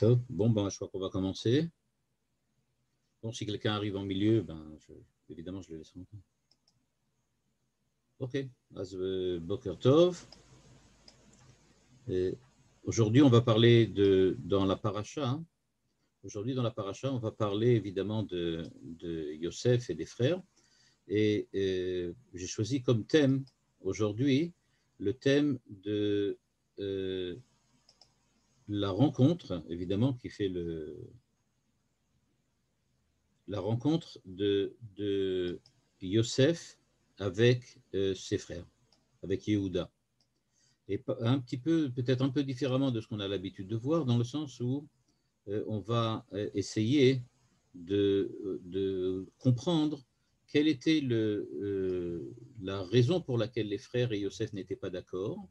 Top. Bon, ben, je crois qu'on va commencer. Bon, si quelqu'un arrive en milieu, évidemment, je le laisse rentrer. Ok. Boker Tov. Aujourd'hui, on va parler dans la paracha. Hein. Aujourd'hui, dans la paracha, on va parler évidemment de Yosef et des frères. Et j'ai choisi comme thème aujourd'hui le thème de la rencontre, évidemment, qui fait la rencontre de Yosef avec ses frères, avec Yehuda. Et peut-être un peu différemment de ce qu'on a l'habitude de voir, dans le sens où on va essayer de comprendre quelle était la raison pour laquelle les frères et Yosef n'étaient pas d'accord,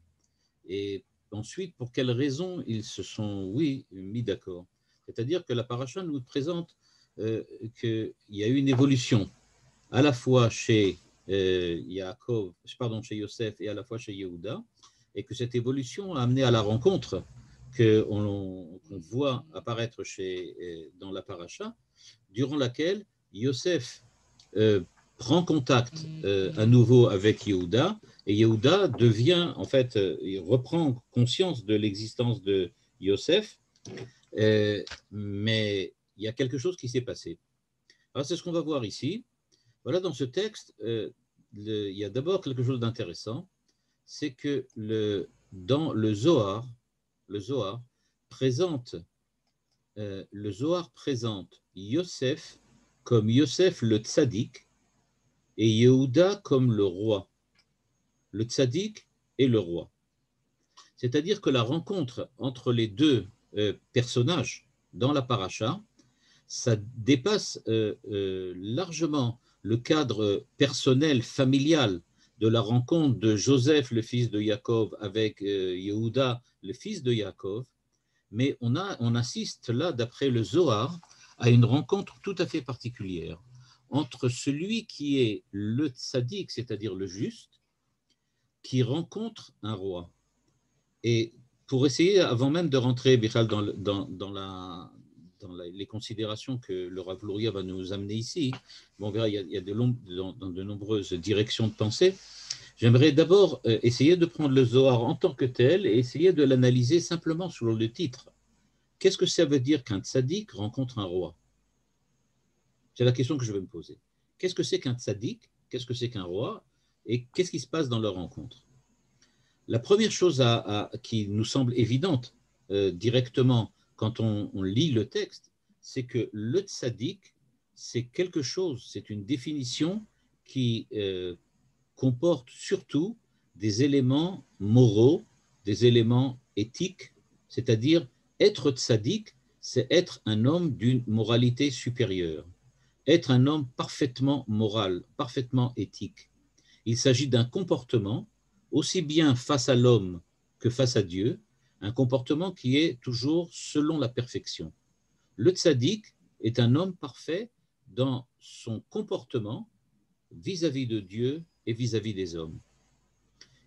et ensuite pour quelles raisons ils se sont, mis d'accord. C'est-à-dire que la paracha nous présente qu'il y a eu une évolution à la fois chez chez Yosef et à la fois chez Yehuda, et que cette évolution a amené à la rencontre qu'on voit apparaître dans la paracha, durant laquelle Yosef prend contact à nouveau avec Yehuda, et Yehuda devient, en fait, il reprend conscience de l'existence de Yosef, mais il y a quelque chose qui s'est passé. Alors, c'est ce qu'on va voir ici. Voilà, dans ce texte, il y a d'abord quelque chose d'intéressant, c'est que dans le Zohar présente Yosef comme Yosef le tzaddik et Yehuda comme le roi. Le tzaddik et le roi. C'est-à-dire que la rencontre entre les deux personnages dans la paracha, ça dépasse largement le cadre personnel, familial de la rencontre de Joseph, le fils de Yaakov, avec Yehuda, le fils de Yaakov, mais on assiste là, d'après le Zohar, à une rencontre tout à fait particulière entre celui qui est le tzaddik, c'est-à-dire le juste, qui rencontre un roi. Et pour essayer, avant même de rentrer, Bichal, dans les considérations que le Rav Luria va nous amener ici, bon, on verra, il y a dans de nombreuses directions de pensée. J'aimerais d'abord essayer de prendre le Zohar en tant que tel et essayer de l'analyser simplement sous le titre. Qu'est-ce que ça veut dire qu'un tzaddik rencontre un roi? C'est la question que je vais me poser. Qu'est-ce que c'est qu'un tzaddik? Qu'est-ce que c'est qu'un roi? Et qu'est-ce qui se passe dans leur rencontre? La première chose qui nous semble évidente directement quand on lit le texte, c'est que le tzaddik, c'est quelque chose, c'est une définition qui comporte surtout des éléments moraux, des éléments éthiques, c'est-à-dire être tzaddik, c'est être un homme d'une moralité supérieure, être un homme parfaitement moral, parfaitement éthique. Il s'agit d'un comportement, aussi bien face à l'homme que face à Dieu, un comportement qui est toujours selon la perfection. Le tzaddik est un homme parfait dans son comportement vis-à-vis de Dieu et vis-à-vis des hommes.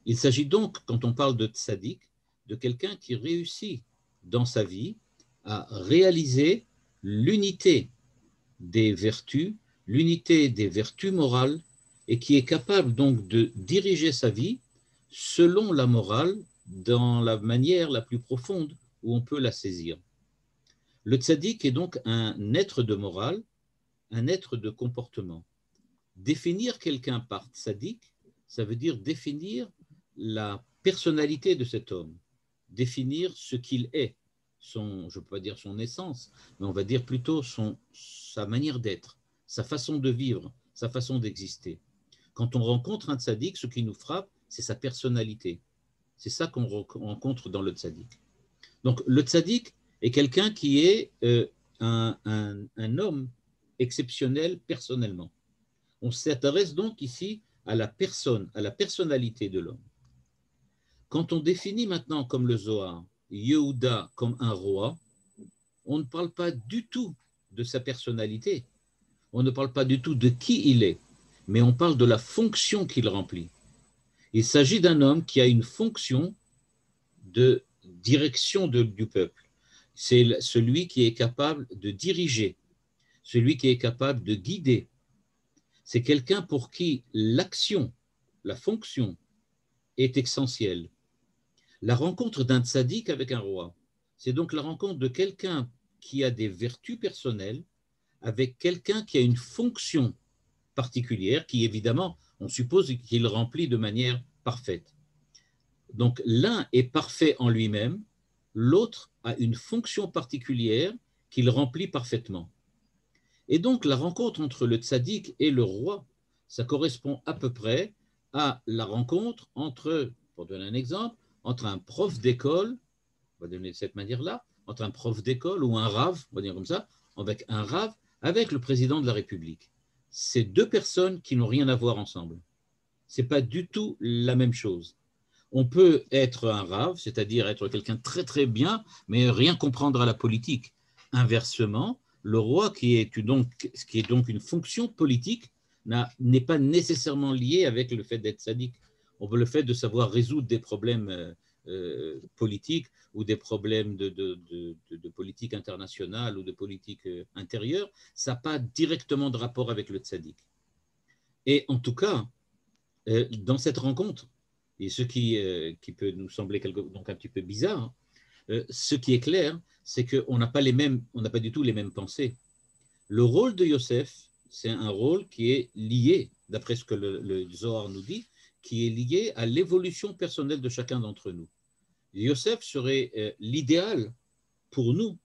Il s'agit donc, quand on parle de tzaddik, de quelqu'un qui réussit dans sa vie à réaliser l'unité des vertus, l'unité des vertus morales, et qui est capable donc de diriger sa vie selon la morale dans la manière la plus profonde où on peut la saisir. Le tzaddik est donc un être de morale, un être de comportement. Définir quelqu'un par tzaddik, ça veut dire définir la personnalité de cet homme, définir ce qu'il est, je ne peux pas dire son essence, mais on va dire plutôt sa manière d'être, sa façon de vivre, sa façon d'exister. Quand on rencontre un tzaddik, ce qui nous frappe, c'est sa personnalité. C'est ça qu'on rencontre dans le tzaddik. Donc le tzaddik est quelqu'un qui est un homme exceptionnel personnellement. On s'intéresse donc ici à la personne, à la personnalité de l'homme. Quand on définit maintenant comme le Zohar, Yehuda comme un roi, on ne parle pas du tout de sa personnalité, on ne parle pas du tout de qui il est, mais on parle de la fonction qu'il remplit. Il s'agit d'un homme qui a une fonction de direction du peuple, c'est celui qui est capable de diriger, celui qui est capable de guider. C'est quelqu'un pour qui l'action, la fonction est essentielle. La rencontre d'un tzaddik avec un roi, c'est donc la rencontre de quelqu'un qui a des vertus personnelles avec quelqu'un qui a une fonction particulière qui, évidemment, on suppose qu'il remplit de manière parfaite. Donc, l'un est parfait en lui-même, l'autre a une fonction particulière qu'il remplit parfaitement. Et donc, la rencontre entre le tzaddik et le roi, ça correspond à peu près à la rencontre entre, pour donner un exemple, entre un prof d'école, on va donner de cette manière-là, entre un prof d'école ou un rave, on va dire comme ça, avec un rave, avec le président de la République. C'est deux personnes qui n'ont rien à voir ensemble. Ce n'est pas du tout la même chose. On peut être un rave, c'est-à-dire être quelqu'un de très très bien, mais rien comprendre à la politique. Inversement, le roi, qui est donc une fonction politique, n'est pas nécessairement lié avec le fait d'être sadique. Le fait de savoir résoudre des problèmes politiques ou des problèmes de politique internationale ou de politique intérieure, ça n'a pas directement de rapport avec le tzaddik. Et en tout cas, dans cette rencontre, et ce qui peut nous sembler donc un petit peu bizarre, ce qui est clair, c'est qu'on n'a pas du tout les mêmes pensées. Le rôle de Yosef, c'est un rôle qui est lié, d'après ce que le Zohar nous dit, qui est lié à l'évolution personnelle de chacun d'entre nous. Yosef serait l'idéal pour nous,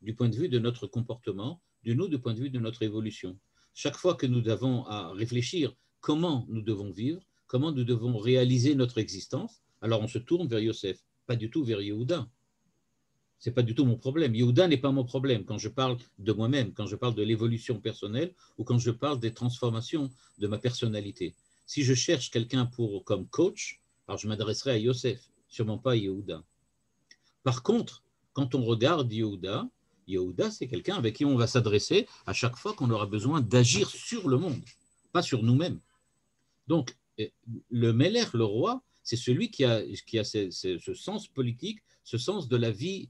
du point de vue de notre comportement, du point de vue de notre évolution. Chaque fois que nous avons à réfléchir comment nous devons vivre, comment nous devons réaliser notre existence, alors on se tourne vers Yosef, pas du tout vers Yehuda. Ce n'est pas du tout mon problème. Yehuda n'est pas mon problème quand je parle de moi-même, quand je parle de l'évolution personnelle ou quand je parle des transformations de ma personnalité. Si je cherche quelqu'un comme coach, alors je m'adresserai à Yosef, sûrement pas à Yehuda. Par contre, quand on regarde Yehuda, c'est quelqu'un avec qui on va s'adresser à chaque fois qu'on aura besoin d'agir sur le monde, pas sur nous-mêmes. Donc, le Meler, le roi, c'est celui qui a ce sens politique, ce sens de la vie,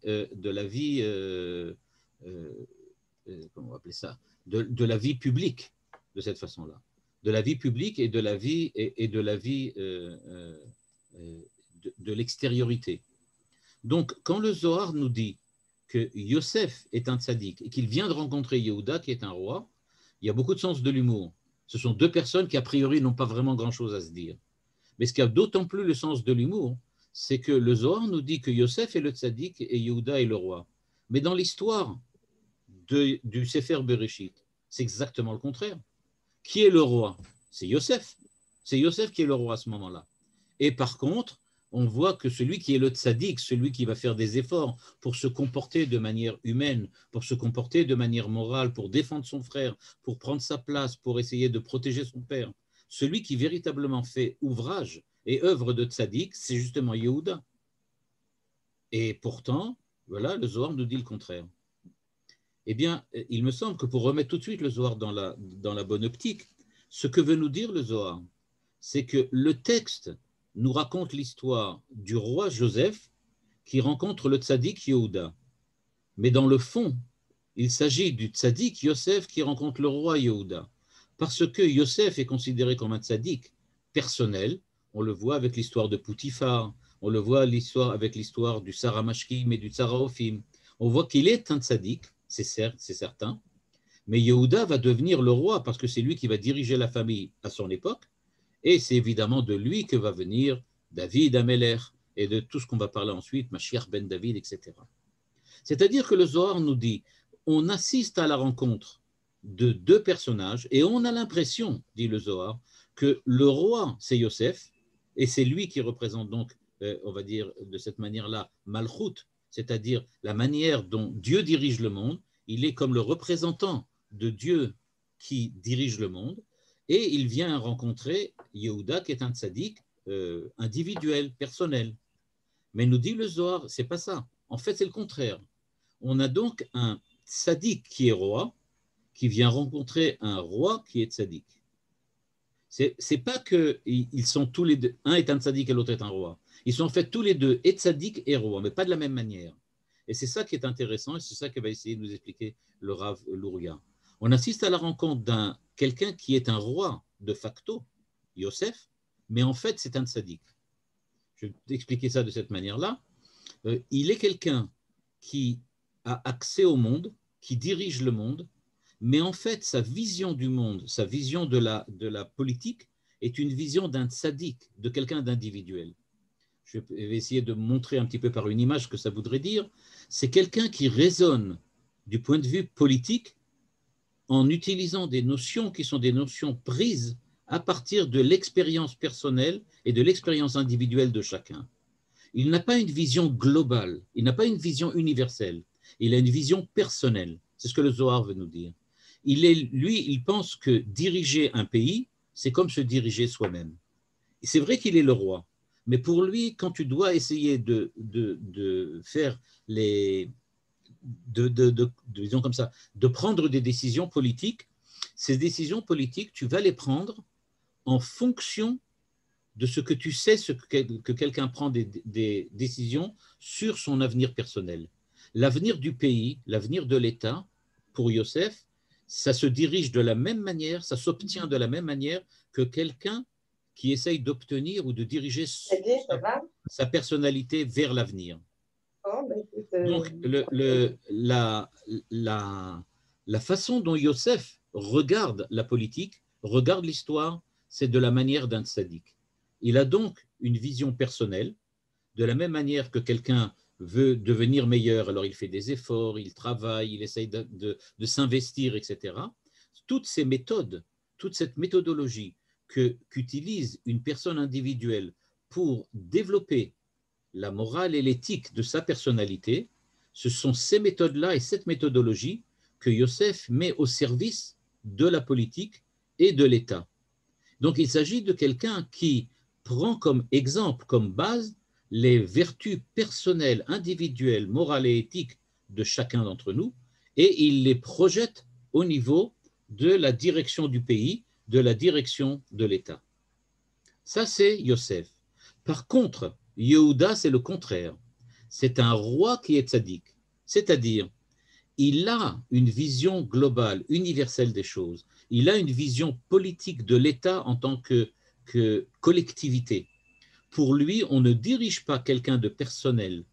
comment on va appeler ça, de la vie publique, de cette façon-là, de la vie publique et de la vie de l'extériorité. Donc, quand le Zohar nous dit que Yosef est un tzaddik et qu'il vient de rencontrer Yehuda, qui est un roi, il y a beaucoup de sens de l'humour. Ce sont deux personnes qui, a priori, n'ont pas vraiment grand-chose à se dire. Mais ce qui a d'autant plus le sens de l'humour, c'est que le Zohar nous dit que Yosef est le tzaddik et Yehuda est le roi. Mais dans l'histoire du Sefer Bereshit, c'est exactement le contraire. Qui est le roi? C'est Yosef. C'est Yosef qui est le roi à ce moment-là. Et par contre, on voit que celui qui est le tzaddik, celui qui va faire des efforts pour se comporter de manière humaine, pour se comporter de manière morale, pour défendre son frère, pour prendre sa place, pour essayer de protéger son père, celui qui véritablement fait ouvrage et œuvre de tzaddik, c'est justement Yehuda. Et pourtant, voilà, le Zohar nous dit le contraire. Eh bien, il me semble que pour remettre tout de suite le Zohar dans la bonne optique, ce que veut nous dire le Zohar, c'est que le texte nous raconte l'histoire du roi Joseph qui rencontre le tzaddik Yehuda. Mais dans le fond, il s'agit du tzaddik Yosef qui rencontre le roi Yehuda. Parce que Yosef est considéré comme un tzaddik personnel, on le voit avec l'histoire de Poutifar, on le voit avec l'histoire du Sarah Mashkim et du Tzara Ophim. On voit qu'il est un tzaddik, c'est certain, mais Yehuda va devenir le roi parce que c'est lui qui va diriger la famille à son époque. Et c'est évidemment de lui que va venir David Améler et de tout ce qu'on va parler ensuite, Mashiach ben David, etc. C'est-à-dire que le Zohar nous dit, on assiste à la rencontre de deux personnages et on a l'impression, dit le Zohar, que le roi, c'est Yosef, et c'est lui qui représente donc, on va dire de cette manière-là, Malchut, c'est-à-dire la manière dont Dieu dirige le monde. Il est comme le représentant de Dieu qui dirige le monde. Et il vient rencontrer Yehuda, qui est un tzaddik individuel, personnel. Mais nous dit le Zohar, c'est pas ça. En fait, c'est le contraire. On a donc un tzaddik qui est roi, qui vient rencontrer un roi qui est tzaddik. C'est pas qu'ils sont tous les deux, un est un tzaddik et l'autre est un roi. Ils sont en fait tous les deux et tzaddik et roi, mais pas de la même manière. Et c'est ça qui est intéressant, et c'est ça que va essayer de nous expliquer le Rav Luria. On assiste à la rencontre d'un quelqu'un qui est un roi de facto, Yosef, mais en fait c'est un tzaddik. Je vais t'expliquer ça de cette manière-là. Il est quelqu'un qui a accès au monde, qui dirige le monde, mais en fait sa vision du monde, sa vision de la politique est une vision d'un tzaddik, de quelqu'un d'individuel. Je vais essayer de montrer un petit peu par une image ce que ça voudrait dire. C'est quelqu'un qui raisonne du point de vue politique en utilisant des notions qui sont des notions prises à partir de l'expérience personnelle et de l'expérience individuelle de chacun. Il n'a pas une vision globale, il n'a pas une vision universelle, il a une vision personnelle. C'est ce que le Zohar veut nous dire. Il pense que diriger un pays, c'est comme se diriger soi-même. C'est vrai qu'il est le roi, mais pour lui, quand tu dois essayer de faire disons comme ça, de prendre des décisions politiques, ces décisions politiques, tu vas les prendre en fonction de ce que tu sais que quelqu'un prend des décisions sur son avenir personnel. L'avenir du pays, l'avenir de l'État, pour Yosef, ça se dirige de la même manière, ça s'obtient de la même manière que quelqu'un qui essaye d'obtenir ou de diriger sa personnalité vers l'avenir. Donc, la façon dont Yosef regarde la politique, regarde l'histoire, c'est de la manière d'un tzaddik. Il a donc une vision personnelle, de la même manière que quelqu'un veut devenir meilleur, alors il fait des efforts, il travaille, il essaye de s'investir, etc. Toutes ces méthodes, toute cette méthodologie qu'utilise une personne individuelle pour développer la morale et l'éthique de sa personnalité, ce sont ces méthodes-là et cette méthodologie que Yosef met au service de la politique et de l'État. Donc il s'agit de quelqu'un qui prend comme exemple, comme base, les vertus personnelles, individuelles, morales et éthiques de chacun d'entre nous, et il les projette au niveau de la direction du pays, de la direction de l'État. Ça, c'est Yosef. Par contre, Yehuda, c'est le contraire. C'est un roi qui est tzaddik, c'est-à-dire il a une vision globale, universelle des choses. Il a une vision politique de l'État en tant que collectivité. Pour lui, on ne dirige pas quelqu'un de personnel,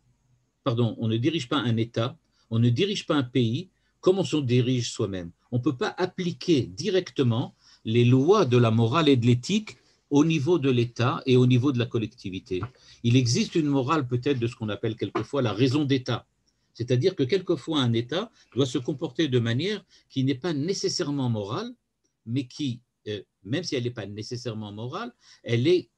pardon, on ne dirige pas un État, on ne dirige pas un pays comme on se dirige soi-même. On ne peut pas appliquer directement les lois de la morale et de l'éthique au niveau de l'État et au niveau de la collectivité. Il existe une morale peut-être de ce qu'on appelle quelquefois la raison d'État. C'est-à-dire que quelquefois un État doit se comporter de manière qui n'est pas nécessairement morale, mais qui, même si elle n'est pas nécessairement morale, elle est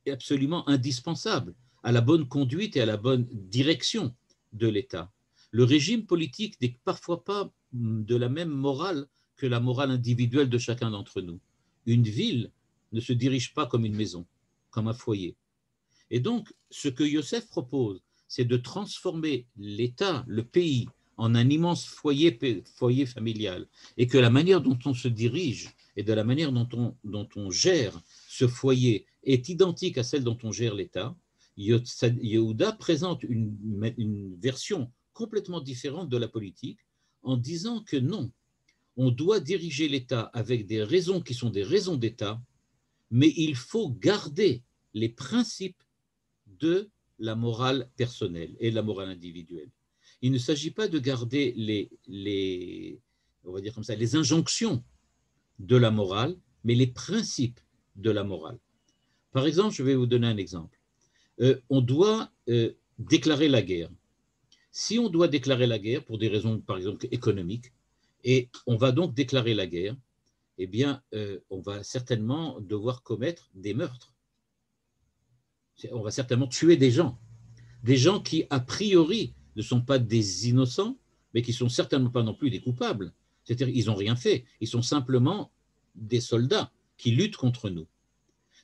absolument indispensable à la bonne conduite et à la bonne direction de l'État. Le régime politique n'est parfois pas de la même morale que la morale individuelle de chacun d'entre nous. Une ville ne se dirige pas comme une maison, comme un foyer. Et donc, ce que Yosef propose, c'est de transformer l'État, le pays, en un immense foyer familial, et que la manière dont on se dirige et de la manière dont on gère ce foyer est identique à celle dont on gère l'État. Yehuda présente une version complètement différente de la politique en disant que non, on doit diriger l'État avec des raisons qui sont des raisons d'État, mais il faut garder les principes de la morale personnelle et de la morale individuelle. Il ne s'agit pas de garder on va dire comme ça, les injonctions de la morale, mais les principes de la morale. Par exemple, je vais vous donner un exemple. On doit déclarer la guerre. Si on doit déclarer la guerre pour des raisons, par exemple, économiques, et on va donc déclarer la guerre, eh bien, on va certainement devoir commettre des meurtres. On va certainement tuer des gens qui, a priori, ne sont pas des innocents, mais qui ne sont certainement pas non plus des coupables. C'est-à-dire qu'ils n'ont rien fait. Ils sont simplement des soldats qui luttent contre nous.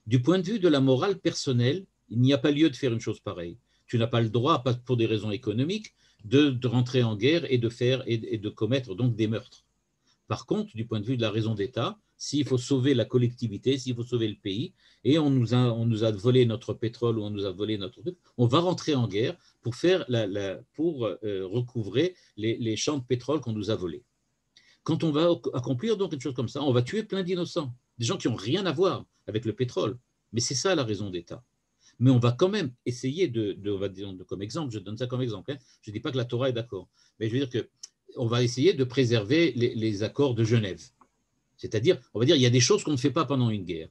Du point de vue de la morale personnelle, il n'y a pas lieu de faire une chose pareille. Tu n'as pas le droit, pour des raisons économiques, de rentrer en guerre et de commettre donc des meurtres. Par contre, du point de vue de la raison d'État, s'il faut sauver la collectivité, s'il faut sauver le pays, et on nous a volé notre pétrole ou on nous a volé notre truc, on va rentrer en guerre pour, recouvrer les champs de pétrole qu'on nous a volés. Quand on va accomplir donc une chose comme ça, on va tuer plein d'innocents, des gens qui n'ont rien à voir avec le pétrole. Mais c'est ça la raison d'État. Mais on va quand même essayer on va dire, comme exemple, je donne ça comme exemple, hein, je ne dis pas que la Torah est d'accord, mais je veux dire qu'on va essayer de préserver les accords de Genève. C'est-à-dire, on va dire, il y a des choses qu'on ne fait pas pendant une guerre.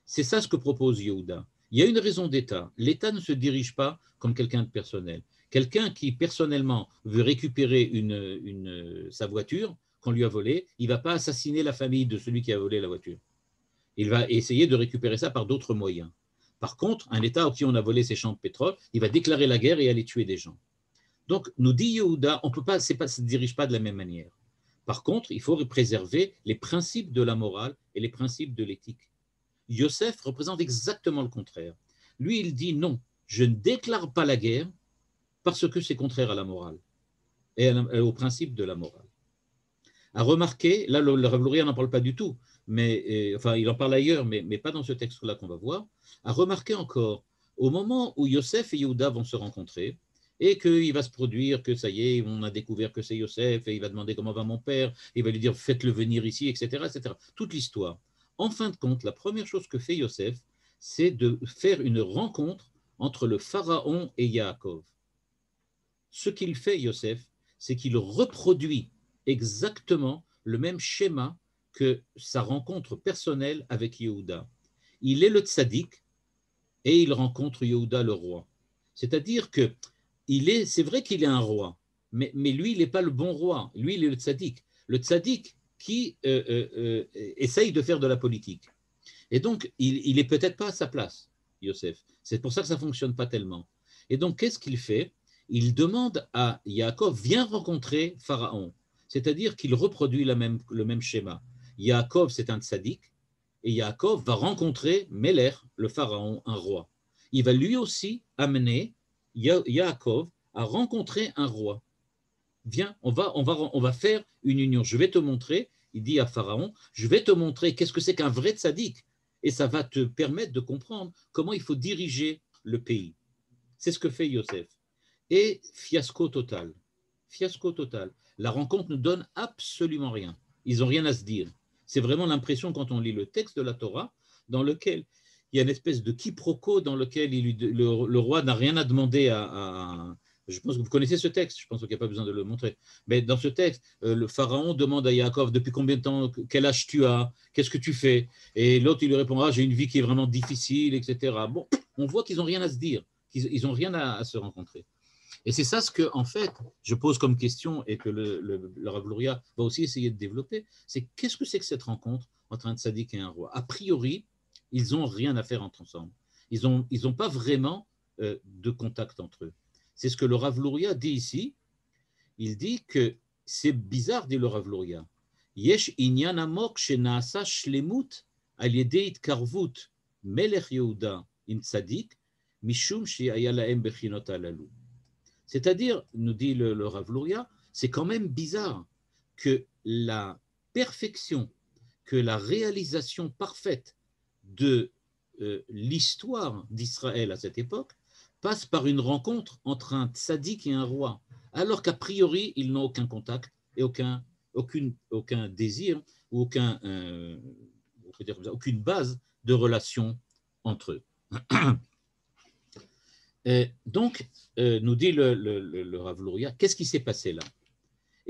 C'est ça ce que propose Yehuda. Il y a une raison d'État. L'État ne se dirige pas comme quelqu'un de personnel. Quelqu'un qui, personnellement, veut récupérer sa voiture qu'on lui a volée, il ne va pas assassiner la famille de celui qui a volé la voiture. Il va essayer de récupérer ça par d'autres moyens. Par contre, un État à qui on a volé ses champs de pétrole, il va déclarer la guerre et aller tuer des gens. Donc, nous dit Yehuda, on ne se dirige pas de la même manière. Par contre, il faut préserver les principes de la morale et les principes de l'éthique. Yosef représente exactement le contraire. Lui, il dit non, je ne déclare pas la guerre parce que c'est contraire à la morale et au principe de la morale. À remarquer, là, le Rav Luria n'en parle pas du tout, enfin, il en parle ailleurs, mais pas dans ce texte-là qu'on va voir. À remarquer encore, au moment où Yosef et Yehuda vont se rencontrer, et qu'il va se produire que ça y est, on a découvert que c'est Yosef, et il va demander comment va mon père, il va lui dire faites-le venir ici, etc., etc. Toute l'histoire. En fin de compte, la première chose que fait Yosef, c'est de faire une rencontre entre le pharaon et Yaakov. Ce qu'il fait, Yosef, c'est qu'il reproduit exactement le même schéma que sa rencontre personnelle avec Yehuda. Il est le tzaddik et il rencontre Yehuda le roi. C'est-à-dire que c'est vrai qu'il est un roi, mais lui, il n'est pas le bon roi. Lui, il est le tzaddik. Le tzaddik qui essaye de faire de la politique. Et donc, il n'est peut-être pas à sa place, Yosef. C'est pour ça que ça ne fonctionne pas tellement. Et donc, qu'est-ce qu'il fait? Il demande à Yaakov, viens rencontrer Pharaon. C'est-à-dire qu'il reproduit le même schéma. Yaakov, c'est un tzaddik, et Yaakov va rencontrer Meler, le pharaon, un roi. Il va lui aussi amener Yaakov à rencontrer un roi. Viens, on va faire une union. Je vais te montrer, il dit à Pharaon, je vais te montrer qu'est-ce que c'est qu'un vrai tzaddik. Et ça va te permettre de comprendre comment il faut diriger le pays. C'est ce que fait Yosef. Et fiasco total. Fiasco total. La rencontre ne donne absolument rien. Ils n'ont rien à se dire. C'est vraiment l'impression quand on lit le texte de la Torah, dans lequel il y a une espèce de quiproquo dans lequel le roi n'a rien à demander je pense que vous connaissez ce texte, je pense qu'il n'y a pas besoin de le montrer. Mais dans ce texte, le pharaon demande à Yaakov depuis combien de temps, quel âge tu as, qu'est-ce que tu fais? Et l'autre, il lui répondra, j'ai une vie qui est vraiment difficile, etc. Bon, on voit qu'ils n'ont rien à se dire, qu'ils n'ont rien à se rencontrer. Et c'est ça ce que, en fait, je pose comme question et que le Rav Luria va aussi essayer de développer, c'est qu'est-ce que c'est que cette rencontre entre un tzaddik et un roi? A priori, ils n'ont rien à faire ensemble. Ils n'ont pas vraiment de contact entre eux. C'est ce que le Rav Luria dit ici. Il dit que c'est bizarre, dit le Rav Luria. Yesh inyan amok shenaasa shlemut al yedei itkarvut melech Yehuda im tzadik mishum she'aya lahem bechinot halalu. C'est-à-dire, nous dit le Rav Luria, c'est quand même bizarre que la perfection, que la réalisation parfaite de l'histoire d'Israël à cette époque passe par une rencontre entre un tzaddik et un roi, alors qu'a priori, ils n'ont aucun contact et aucun désir ou aucune base de relation entre eux. Et donc, nous dit le Rav Luria, qu'est-ce qui s'est passé là?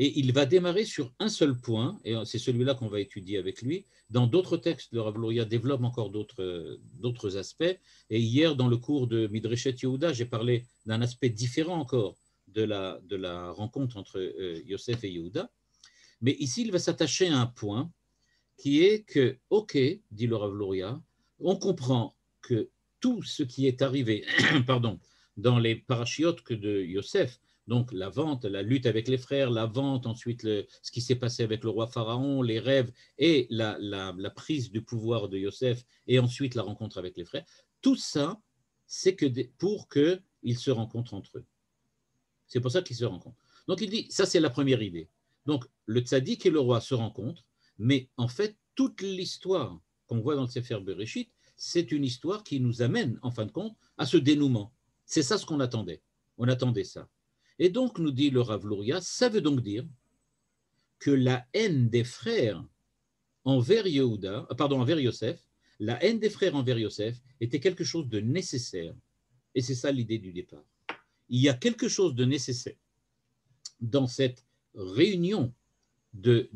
Et il va démarrer sur un seul point, et c'est celui-là qu'on va étudier avec lui. Dans d'autres textes, le Rav Luria développe encore d'autres aspects. Et hier, dans le cours de Midreshet Yehuda, j'ai parlé d'un aspect différent encore de la rencontre entre Yosef et Yehuda. Mais ici, il va s'attacher à un point qui est que, ok, dit le Rav Luria, on comprend que tout ce qui est arrivé pardon, dans les parachiotes de Yosef, donc la vente, la lutte avec les frères, la vente, ensuite ce qui s'est passé avec le roi Pharaon, les rêves et la prise du pouvoir de Yosef et ensuite la rencontre avec les frères, tout ça, c'est pour qu'ils se rencontrent entre eux. C'est pour ça qu'ils se rencontrent. Donc il dit, ça c'est la première idée. Donc le tzaddik et le roi se rencontrent, mais en fait, toute l'histoire qu'on voit dans le Sefer Bereshit, c'est une histoire qui nous amène, en fin de compte, à ce dénouement. C'est ça ce qu'on attendait. On attendait ça. Et donc, nous dit le Rav Luria, ça veut donc dire que la haine des frères envers envers Yosef, la haine des frères envers Yosef était quelque chose de nécessaire. Et c'est ça l'idée du départ. Il y a quelque chose de nécessaire dans cette réunion de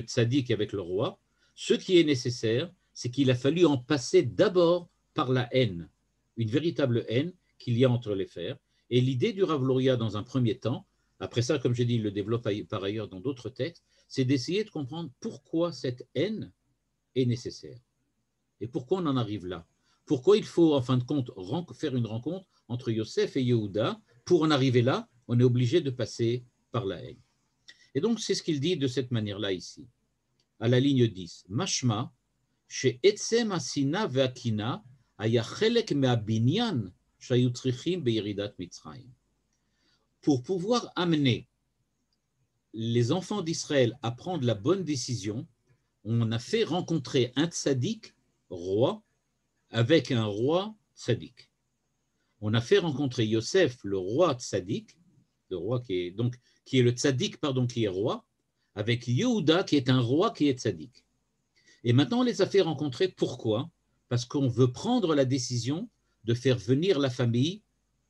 Tzadik avec le roi. Ce qui est nécessaire, c'est qu'il a fallu en passer d'abord par la haine, une véritable haine qu'il y a entre les frères. Et l'idée du Rav Luria dans un premier temps, après ça, comme j'ai dit, il le développe par ailleurs dans d'autres textes, c'est d'essayer de comprendre pourquoi cette haine est nécessaire. Et pourquoi on en arrive là? Pourquoi il faut, en fin de compte, faire une rencontre entre Yosef et Yehuda? Pour en arriver là, on est obligé de passer par la haine. Et donc, c'est ce qu'il dit de cette manière-là ici, à la ligne 10. Mashma, chez Etzem Asina Veakina, aya chelek me'abinyan shayu tzrichim beyiridat Mitzrayim. Pour pouvoir amener les enfants d'Israël à prendre la bonne décision, on a fait rencontrer un tzaddik, roi, avec un roi tzaddik. On a fait rencontrer Yosef, le roi tzaddik, le roi qui est le tzaddik, qui est roi, avec Yehuda, qui est un roi qui est tzaddik. Et maintenant, on les a fait rencontrer. Pourquoi? Parce qu'on veut prendre la décision de faire venir la famille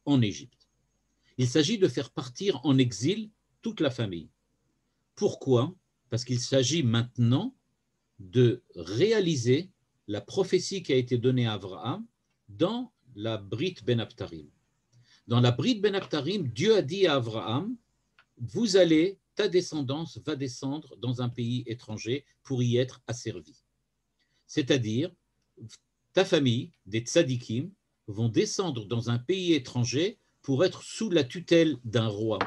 en Égypte. Il s'agit de faire partir en exil toute la famille. Pourquoi? Parce qu'il s'agit maintenant de réaliser la prophétie qui a été donnée à Abraham dans la Brit Ben Abtarim. Dans la Brit Ben Abtarim, Dieu a dit à Abraham, ta descendance va descendre dans un pays étranger pour y être asservie. C'est-à-dire, ta famille, des tzadikim, vont descendre dans un pays étranger pour être sous la tutelle d'un roi.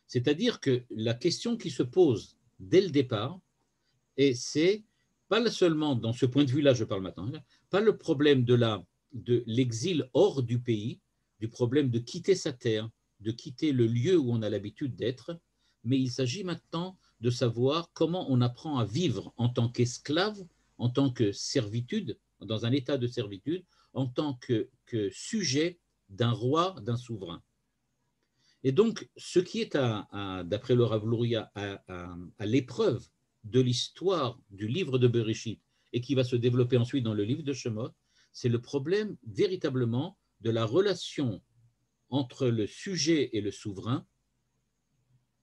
C'est-à-dire que la question qui se pose dès le départ, et c'est pas seulement dans ce point de vue-là, je parle maintenant, pas le problème de l'exil hors du pays, du problème de quitter sa terre, de quitter le lieu où on a l'habitude d'être, mais il s'agit maintenant de savoir comment on apprend à vivre en tant qu'esclave, en tant que servitude, dans un état de servitude, en tant que sujet d'un roi, d'un souverain. Et donc, ce qui est, d'après le Rav Luria, à l'épreuve de l'histoire du livre de Bereshit et qui va se développer ensuite dans le livre de Shemot, c'est le problème véritablement de la relation entre le sujet et le souverain,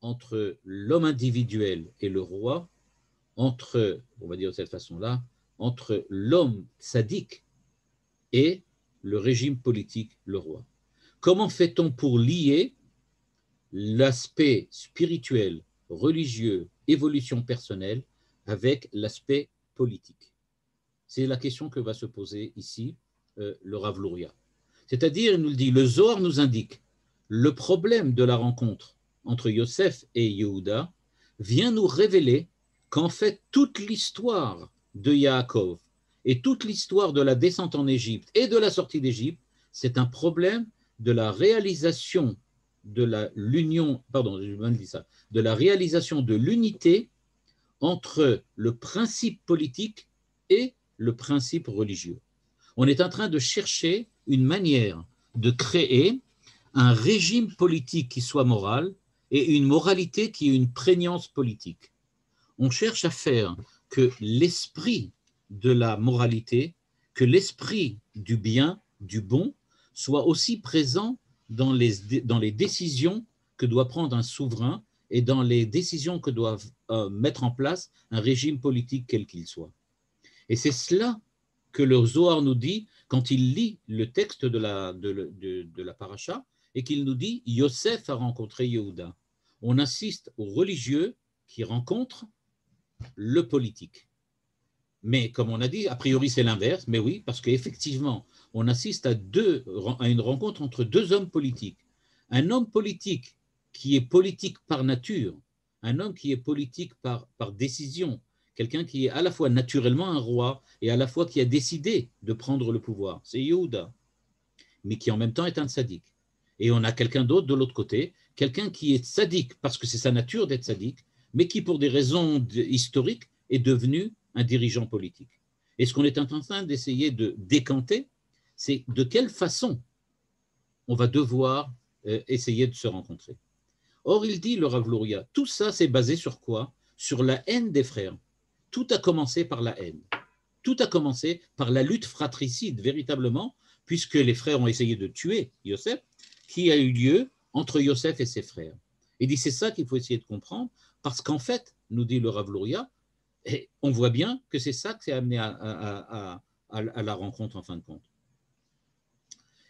entre l'homme individuel et le roi, entre, on va dire de cette façon-là, entre l'homme sadique et le régime politique, le roi. Comment fait-on pour lier l'aspect spirituel, religieux, évolution personnelle avec l'aspect politique? C'est la question que va se poser ici le Rav Luria. C'est-à-dire, il nous le dit, le Zohar nous indique le problème de la rencontre entre Yosef et Yehuda vient nous révéler qu'en fait, toute l'histoire de Yaakov et toute l'histoire de la descente en Égypte et de la sortie d'Égypte, c'est un problème de la réalisation de la réalisation de l'unité entre le principe politique et le principe religieux. On est en train de chercher une manière de créer un régime politique qui soit moral et une moralité qui ait une prégnance politique. On cherche à faire que l'esprit de la moralité, que l'esprit du bien, du bon, soit aussi présent dans les décisions que doit prendre un souverain et dans les décisions que doit mettre en place un régime politique quel qu'il soit. Et c'est cela que le Zohar nous dit quand il lit le texte de la paracha et qu'il nous dit « Yosef a rencontré Yehuda ». On assiste aux religieux qui rencontrent le politique. Mais comme on a dit, a priori c'est l'inverse, mais oui, parce qu'effectivement, on assiste à une rencontre entre deux hommes politiques. Un homme politique qui est politique par nature, un homme qui est politique par décision, quelqu'un qui est à la fois naturellement un roi et à la fois qui a décidé de prendre le pouvoir, c'est Yehuda, mais qui en même temps est un tzaddik. Et on a quelqu'un d'autre de l'autre côté, quelqu'un qui est tzaddik parce que c'est sa nature d'être tzaddik, mais qui pour des raisons historiques est devenu un dirigeant politique. Et ce qu'on est en train d'essayer de décanter, c'est de quelle façon on va devoir essayer de se rencontrer. Or, il dit, le Rav Luria, tout ça, c'est basé sur quoi? Sur la haine des frères. Tout a commencé par la haine. Tout a commencé par la lutte fratricide, véritablement, puisque les frères ont essayé de tuer Yosef, qui a eu lieu entre Yosef et ses frères. Il dit, c'est ça qu'il faut essayer de comprendre, parce qu'en fait, nous dit le Rav Luria, et on voit bien que c'est ça qui s'est amené à la rencontre en fin de compte.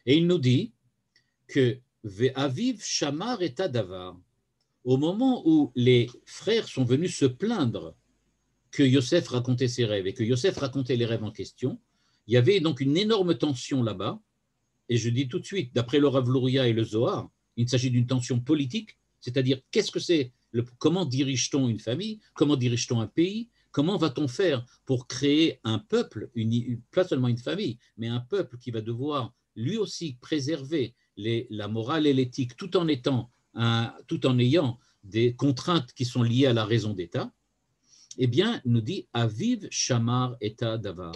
Et il nous dit que Ve'aviv Shamar et Davar, au moment où les frères sont venus se plaindre que Yosef racontait ses rêves et que Yosef racontait les rêves en question, il y avait donc une énorme tension là-bas. Et je dis tout de suite, d'après le Rav Luria et le Zohar, il s'agit d'une tension politique, c'est-à-dire qu'est-ce que c'est, comment dirige-t-on une famille, comment dirige-t-on un pays, comment va-t-on faire pour créer un peuple, pas seulement une famille, mais un peuple qui va devoir lui aussi préserver la morale et l'éthique tout en ayant des contraintes qui sont liées à la raison d'État. Eh bien, nous dit Aviv Shamar Eta Davar.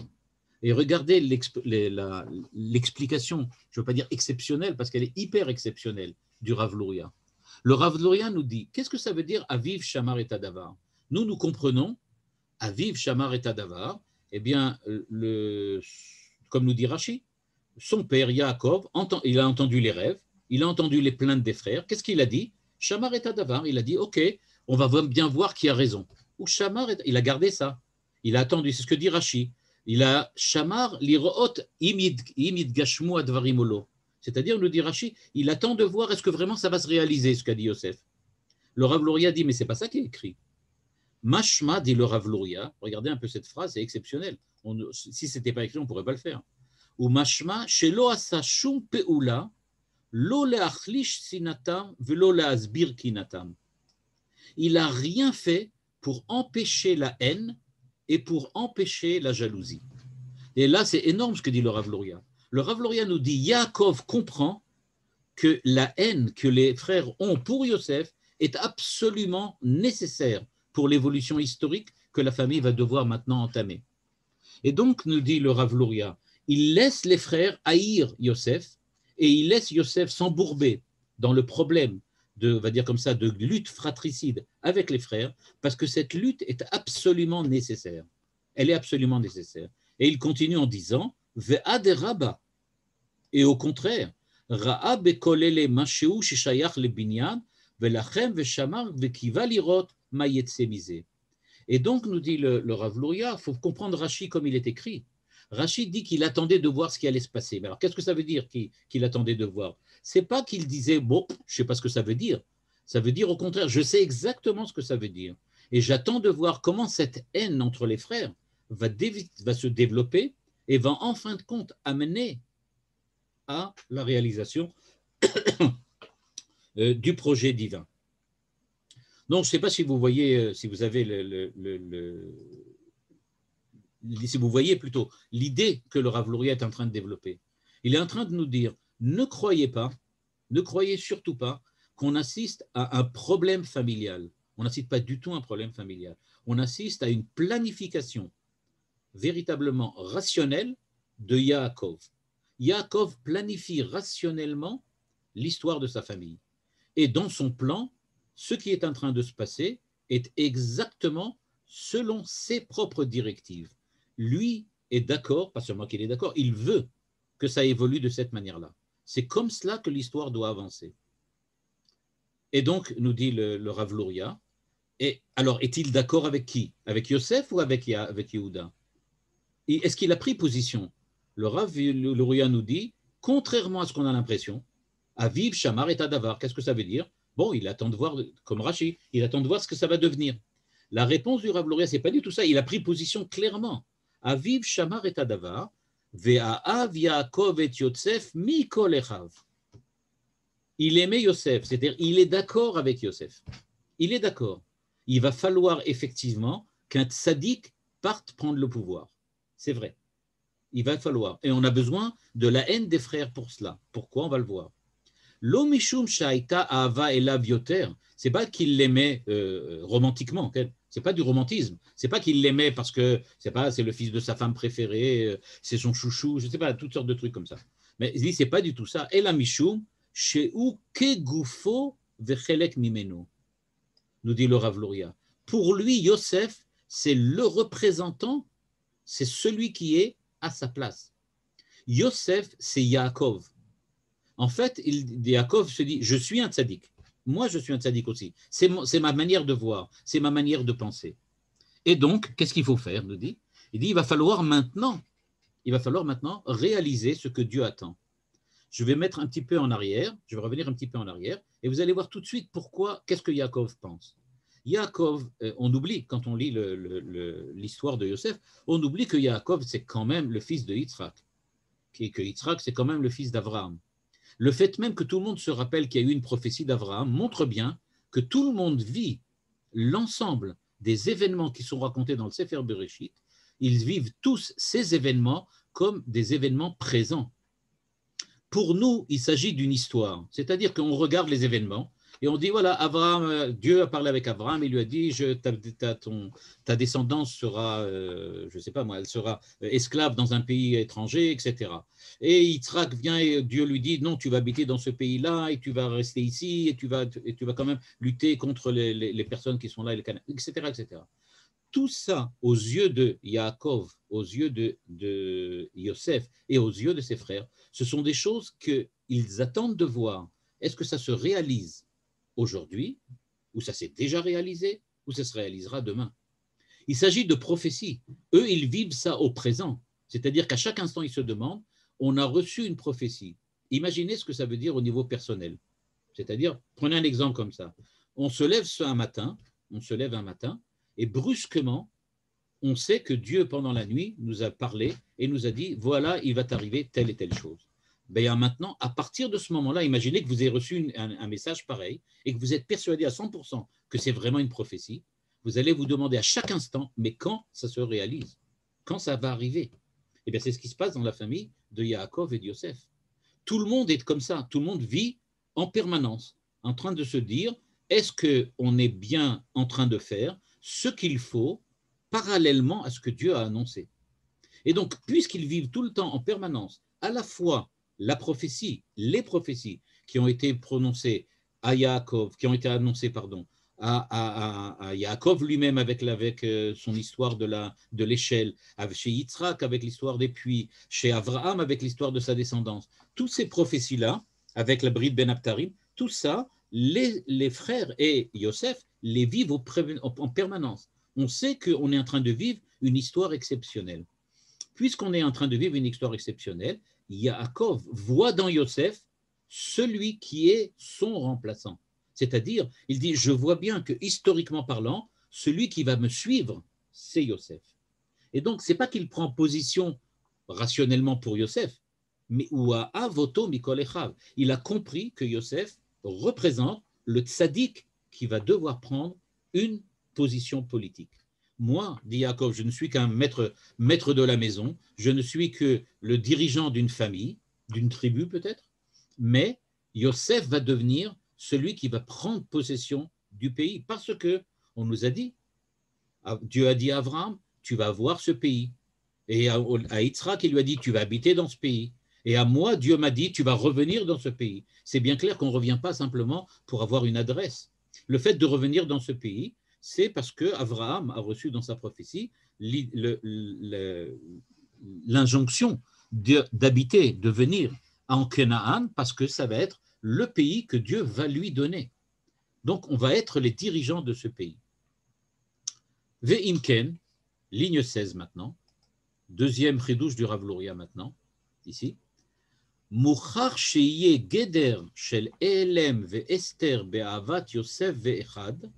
Et regardez l'explication, je ne veux pas dire exceptionnelle, parce qu'elle est hyper exceptionnelle, du Rav Luria. Le Rav Luria nous dit, qu'est-ce que ça veut dire Aviv Shamar Eta Davar? Nous comprenons Aviv Shamar Eta Davar, eh bien, comme nous dit Rashi, son père Yaakov, il a entendu les rêves, il a entendu les plaintes des frères. Qu'est-ce qu'il a dit? Shamar Eta Davar, il a dit, ok, on va bien voir qui a raison. Ou Shamar, il a gardé ça. Il a attendu, c'est ce que dit Rashi. Il a Shamar lirot imid gashmu advarimolo. C'est-à-dire, nous dit Rashi, il attend de voir est-ce que vraiment ça va se réaliser, ce qu'a dit Yosef. Le Rav Luria dit, mais c'est pas ça qui est écrit. Mashma, dit le Rav Luria, regardez un peu cette phrase, c'est exceptionnel. Si ce n'était pas écrit, on ne pourrait pas le faire. Ou Mashma, shelo asa shum peula, lo leachlish sinatam, velo leasbir kinatam. Il n'a rien fait pour empêcher la haine et pour empêcher la jalousie. Et là, c'est énorme ce que dit le Rav Luria. Le Rav Luria nous dit, Yaakov comprend que la haine que les frères ont pour Yosef est absolument nécessaire pour l'évolution historique que la famille va devoir maintenant entamer. Et donc, nous dit le Rav Luria, il laisse les frères haïr Yosef et il laisse Yosef s'embourber dans le problème on va dire comme ça, de lutte fratricide avec les frères, parce que cette lutte est absolument nécessaire. Elle est absolument nécessaire. Et il continue en disant, Ve'ad Rabba. Et au contraire, Ra'a bekolele masheu sheshayach le binyan, ve'lachem ve'shamar ve'kiva lirot ma yetse mise. Et donc, nous dit le Rav Luria, il faut comprendre Rashi comme il est écrit. Rashi dit qu'il attendait de voir ce qui allait se passer. Mais alors, qu'est-ce que ça veut dire qu'il attendait de voir? C'est pas qu'il disait, bon, je sais pas ce que ça veut dire. Ça veut dire au contraire, je sais exactement ce que ça veut dire. Et j'attends de voir comment cette haine entre les frères va se développer et va en fin de compte amener à la réalisation du projet divin. Donc, je ne sais pas si vous voyez, si vous avez si vous voyez plutôt l'idée que le Rav Luria est en train de développer. Il est en train de nous dire, ne croyez surtout pas qu'on assiste à un problème familial. On n'assiste pas du tout à un problème familial. On assiste à une planification véritablement rationnelle de Yaakov. Yaakov planifie rationnellement l'histoire de sa famille. Et dans son plan, ce qui est en train de se passer est exactement selon ses propres directives. Lui est d'accord, pas seulement qu'il est d'accord, il veut que ça évolue de cette manière-là. C'est comme cela que l'histoire doit avancer. Et donc, nous dit le Rav Luria, et alors, est-il d'accord avec qui? Avec Yosef ou avec Yehuda? Est-ce qu'il a pris position? Le Rav Luria nous dit, contrairement à ce qu'on a l'impression, Aviv Shamar et Davar, qu'est-ce que ça veut dire? Bon, il attend de voir, comme Rashi, il attend de voir ce que ça va devenir. La réponse du Rav Luria, ce n'est pas du tout ça. Il a pris position clairement. Aviv Shamar et Davar, Ve'a'av Yaakov et Yosef mikol echav. Il aimait Yosef, c'est-à-dire il est d'accord avec Yosef. Il est d'accord. Il va falloir effectivement qu'un tzaddik parte prendre le pouvoir. C'est vrai. Il va falloir. Et on a besoin de la haine des frères pour cela. Pourquoi? On va le voir. Lo mishum sha'aita ahava elav yoter, c'est pas qu'il l'aimait romantiquement, C'est pas du romantisme. C'est pas qu'il l'aimait parce que c'est le fils de sa femme préférée, c'est son chouchou, je sais pas, toutes sortes de trucs comme ça. Mais il dit c'est pas du tout ça. Et la mishum sheu kegufo vechelek mimenu, nous dit le Rav Luria. Pour lui, Yosef, c'est le représentant, c'est celui qui est à sa place. Yosef, c'est Yaakov. En fait, Yaakov se dit, je suis un tzaddik. Moi, je suis un tzaddik aussi. C'est ma manière de voir, c'est ma manière de penser. Et donc, qu'est-ce qu'il faut faire, nous dit? Il dit, il va falloir maintenant réaliser ce que Dieu attend. Je vais mettre un petit peu en arrière, je vais revenir un petit peu en arrière, et vous allez voir tout de suite pourquoi, qu'est-ce que Yaakov pense. Yaakov, on oublie, quand on lit l'histoire de Yosef, on oublie que Yaakov, c'est quand même le fils de Yitzhak, que Yitzhak, c'est quand même le fils d'Abraham. Le fait même que tout le monde se rappelle qu'il y a eu une prophétie d'Abraham montre bien que tout le monde vit l'ensemble des événements qui sont racontés dans le Sefer Bereshit. Ils vivent tous ces événements comme des événements présents. Pour nous, il s'agit d'une histoire, c'est-à-dire qu'on regarde les événements et on dit, voilà, Abraham, Dieu a parlé avec Abraham et lui a dit, ta descendance sera, je ne sais pas moi, elle sera esclave dans un pays étranger, etc. Et Yitzhak vient et Dieu lui dit, non, tu vas habiter dans ce pays-là et tu vas rester ici et tu vas quand même lutter contre les personnes qui sont là, etc., etc. Tout ça, aux yeux de Yaakov, aux yeux de Yosef et aux yeux de ses frères, ce sont des choses qu'ils attendent de voir. Est-ce que ça se réalise aujourd'hui, ou ça s'est déjà réalisé, ou ça se réalisera demain? Il s'agit de prophéties. Eux, ils vivent ça au présent. C'est-à-dire qu'à chaque instant, ils se demandent, on a reçu une prophétie. Imaginez ce que ça veut dire au niveau personnel. C'est-à-dire, prenez un exemple comme ça. On se lève un matin, et brusquement, on sait que Dieu, pendant la nuit, nous a parlé et nous a dit, voilà, il va t'arriver telle et telle chose. Bien maintenant, à partir de ce moment-là, imaginez que vous avez reçu un message pareil et que vous êtes persuadé à 100% que c'est vraiment une prophétie. Vous allez vous demander à chaque instant, mais quand ça se réalise? Quand ça va arriver? Eh bien, c'est ce qui se passe dans la famille de Yaakov et de Yosef. Tout le monde est comme ça. Tout le monde vit en permanence, en train de se dire, est-ce qu'on est bien en train de faire ce qu'il faut parallèlement à ce que Dieu a annoncé? Et donc, puisqu'ils vivent tout le temps en permanence, à la fois la prophétie, les prophéties qui ont été prononcées à Yaakov, qui ont été annoncées, à Yaakov lui-même avec son histoire de l'échelle, chez Yitzhak avec l'histoire des puits, chez Abraham avec l'histoire de sa descendance. Toutes ces prophéties-là, avec la Brit Ben Abtarim, tout ça, les frères et Yosef les vivent en permanence. On sait qu'on est en train de vivre une histoire exceptionnelle. Puisqu'on est en train de vivre une histoire exceptionnelle, Yaakov voit dans Yosef celui qui est son remplaçant. C'est-à-dire, il dit, je vois bien que historiquement parlant, celui qui va me suivre, c'est Yosef. Et donc, ce n'est pas qu'il prend position rationnellement pour Yosef, mais ou à avoto mikol echav. Il a compris que Yosef représente le tzaddik qui va devoir prendre une position politique. Moi, dit Yaakov, je ne suis qu'un maître de la maison, je ne suis que le dirigeant d'une famille, d'une tribu peut-être, mais Yosef va devenir celui qui va prendre possession du pays parce que on nous a dit, Dieu a dit à Abraham, tu vas voir ce pays. Et à Yitzhak, il lui a dit, tu vas habiter dans ce pays. Et à moi, Dieu m'a dit, tu vas revenir dans ce pays. C'est bien clair qu'on ne revient pas simplement pour avoir une adresse. Le fait de revenir dans ce pays, c'est parce qu'Abraham a reçu dans sa prophétie l'injonction d'habiter, de venir en Canaan, parce que ça va être le pays que Dieu va lui donner. Donc, on va être les dirigeants de ce pays. Ve'imken, ligne 16 maintenant, deuxième chidouche du Rav Luria maintenant, ici. Mouchar sheyeh geder shel Elem ve'Ester be'avat Yosef ve'echad,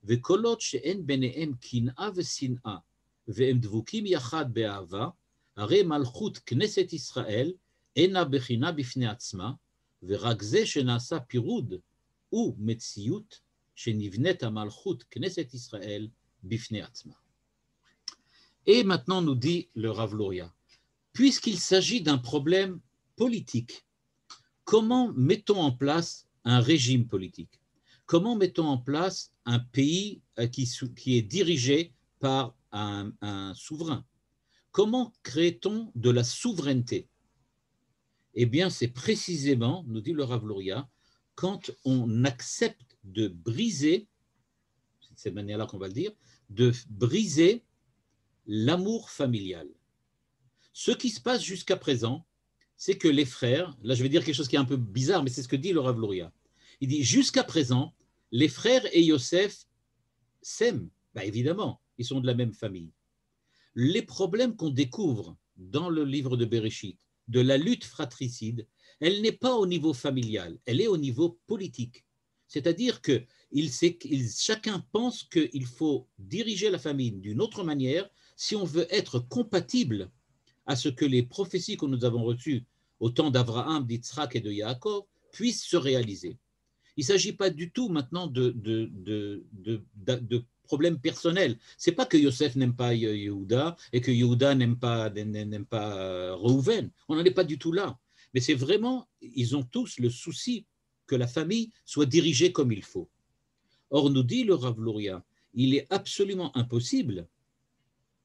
וקולות שאין ביניהם קנאה ושנאה, והם דבוקים יחד באהבה, הרי מלכות כנסת ישראל אינה בחינה בפני עצמה, ורק זה שנעשה פירוד הוא מציאות שנבנית המלכות כנסת ישראל בפני עצמה. Et maintenant nous dit le Rav Luria, puisqu'il s'agit d'un problème politique, comment mettons en place un régime politique? Comment mettons en place un pays qui est dirigé par un souverain? Comment crée-t-on de la souveraineté? Eh bien, c'est précisément, nous dit le Rav Luria, quand on accepte de briser, c'est de cette manière-là qu'on va le dire, de briser l'amour familial. Ce qui se passe jusqu'à présent, c'est que les frères, là je vais dire quelque chose qui est un peu bizarre, mais c'est ce que dit le Rav Luria. Il dit, jusqu'à présent, les frères et Yosef s'aiment. Ben évidemment, ils sont de la même famille. Les problèmes qu'on découvre dans le livre de Bereshit, de la lutte fratricide, elle n'est pas au niveau familial, elle est au niveau politique. C'est-à-dire que chacun pense qu'il faut diriger la famille d'une autre manière si on veut être compatible à ce que les prophéties que nous avons reçues au temps d'Abraham, d'Yitzhak et de Yaakov puissent se réaliser. Il ne s'agit pas du tout maintenant de problèmes personnels. Ce n'est pas que Yosef n'aime pas Yehuda et que Yehuda n'aime pas Reuven. On n'en est pas du tout là. Mais c'est vraiment, ils ont tous le souci que la famille soit dirigée comme il faut. Or, nous dit le Rav Luria, il est absolument impossible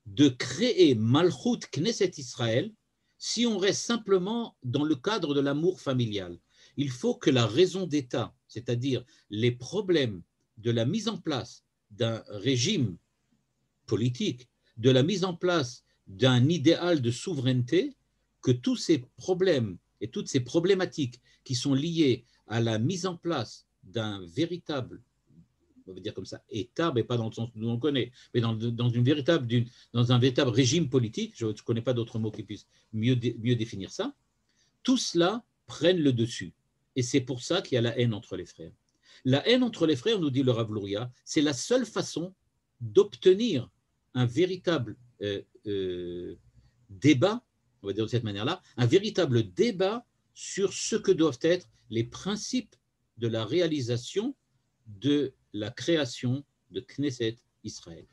de créer Malchut Knesset Israël si on reste simplement dans le cadre de l'amour familial. Il faut que la raison d'État, c'est-à-dire les problèmes de la mise en place d'un régime politique, de la mise en place d'un idéal de souveraineté, que tous ces problèmes et toutes ces problématiques qui sont liées à la mise en place d'un véritable, on va dire comme ça, État, mais pas dans le sens où on le connaît, mais dans un véritable régime politique, je ne connais pas d'autres mots qui puissent mieux définir ça, tout cela prenne le dessus. Et c'est pour ça qu'il y a la haine entre les frères. La haine entre les frères, nous dit le Rav Luria, c'est la seule façon d'obtenir un véritable débat, on va dire de cette manière-là, un véritable débat sur ce que doivent être les principes de la réalisation de la création de Knesset Israël.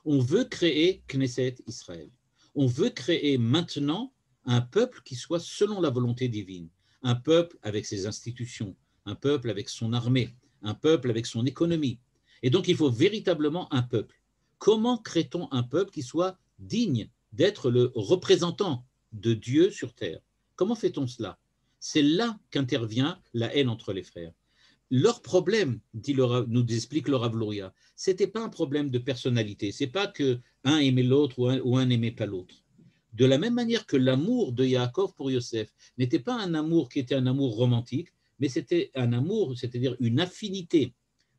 On veut créer Knesset Israël. On veut créer maintenant un peuple qui soit selon la volonté divine, un peuple avec ses institutions, un peuple avec son armée, un peuple avec son économie. Et donc, il faut véritablement un peuple. Comment crée-t-on un peuple qui soit digne d'être le représentant de Dieu sur terre? Comment fait-on cela? C'est là qu'intervient la haine entre les frères. Leur problème, nous explique le Rav Luria, ce n'était pas un problème de personnalité, ce n'est pas qu'un aimait l'autre ou un n'aimait pas l'autre. De la même manière que l'amour de Yaakov pour Yosef n'était pas un amour qui était un amour romantique, mais c'était un amour, c'est-à-dire une affinité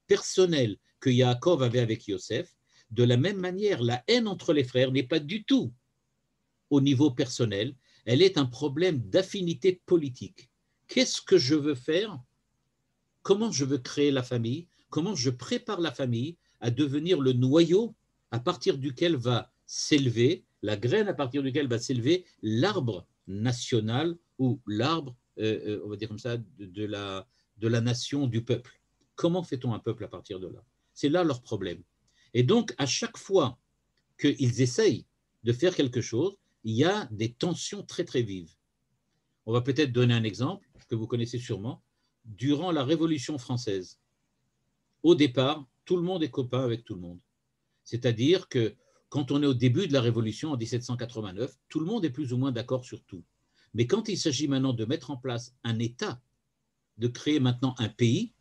personnelle que Yaakov avait avec Yosef. De la même manière, la haine entre les frères n'est pas du tout au niveau personnel, elle est un problème d'affinité politique. Qu'est-ce que je veux faire? Comment je veux créer la famille? Comment je prépare la famille à devenir le noyau à partir duquel va s'élever, la graine à partir duquel va s'élever l'arbre national ou l'arbre, on va dire comme ça, de la nation, du peuple. Comment fait-on un peuple à partir de là? C'est là leur problème. Et donc, à chaque fois qu'ils essayent de faire quelque chose, il y a des tensions très, très vives. On va peut-être donner un exemple que vous connaissez sûrement. Durant la Révolution française, au départ, tout le monde est copain avec tout le monde. C'est-à-dire que quand on est au début de la Révolution en 1789, tout le monde est plus ou moins d'accord sur tout. Mais quand il s'agit maintenant de mettre en place un État, de créer maintenant un pays,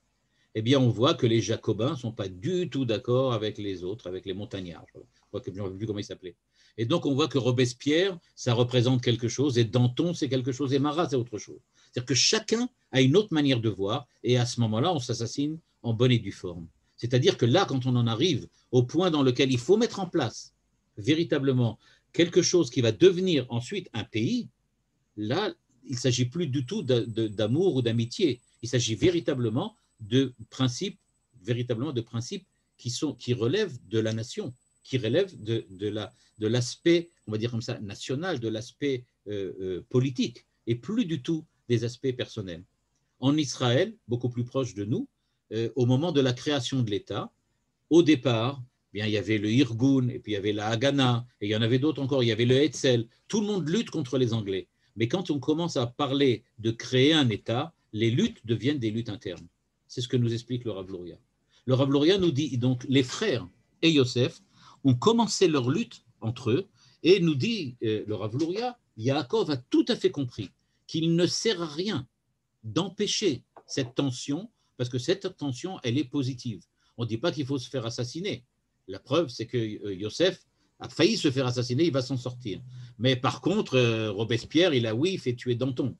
eh bien on voit que les Jacobins ne sont pas du tout d'accord avec les autres, avec les montagnards. Je crois que je ne sais plus comment ils s'appelaient. Et donc on voit que Robespierre, ça représente quelque chose, et Danton, c'est quelque chose, et Marat, c'est autre chose. C'est-à-dire que chacun a une autre manière de voir, et à ce moment-là, on s'assassine en bonne et due forme. C'est-à-dire que là, quand on en arrive au point dans lequel il faut mettre en place véritablement quelque chose qui va devenir ensuite un pays, là, il ne s'agit plus du tout d'amour ou d'amitié. Il s'agit véritablement de principes qui relèvent de la nation, qui relèvent de l'aspect, on va dire comme ça, national, de l'aspect politique, et plus du tout des aspects personnels. En Israël, beaucoup plus proche de nous, au moment de la création de l'État, au départ, bien, il y avait le Irgun, et puis il y avait la Haganah, et il y en avait d'autres encore, il y avait le Hetzel. Tout le monde lutte contre les Anglais. Mais quand on commence à parler de créer un État, les luttes deviennent des luttes internes. C'est ce que nous explique le Rav Luria. le Rav Luria nous dit donc les frères et Yosef ont commencé leur lutte entre eux et nous dit le Rav Luria, Yaakov a tout à fait compris qu'il ne sert à rien d'empêcher cette tension parce que cette tension, elle est positive. On ne dit pas qu'il faut se faire assassiner. La preuve, c'est que Yosef a failli se faire assassiner, il va s'en sortir. Mais par contre, Robespierre, il fait tuer Danton.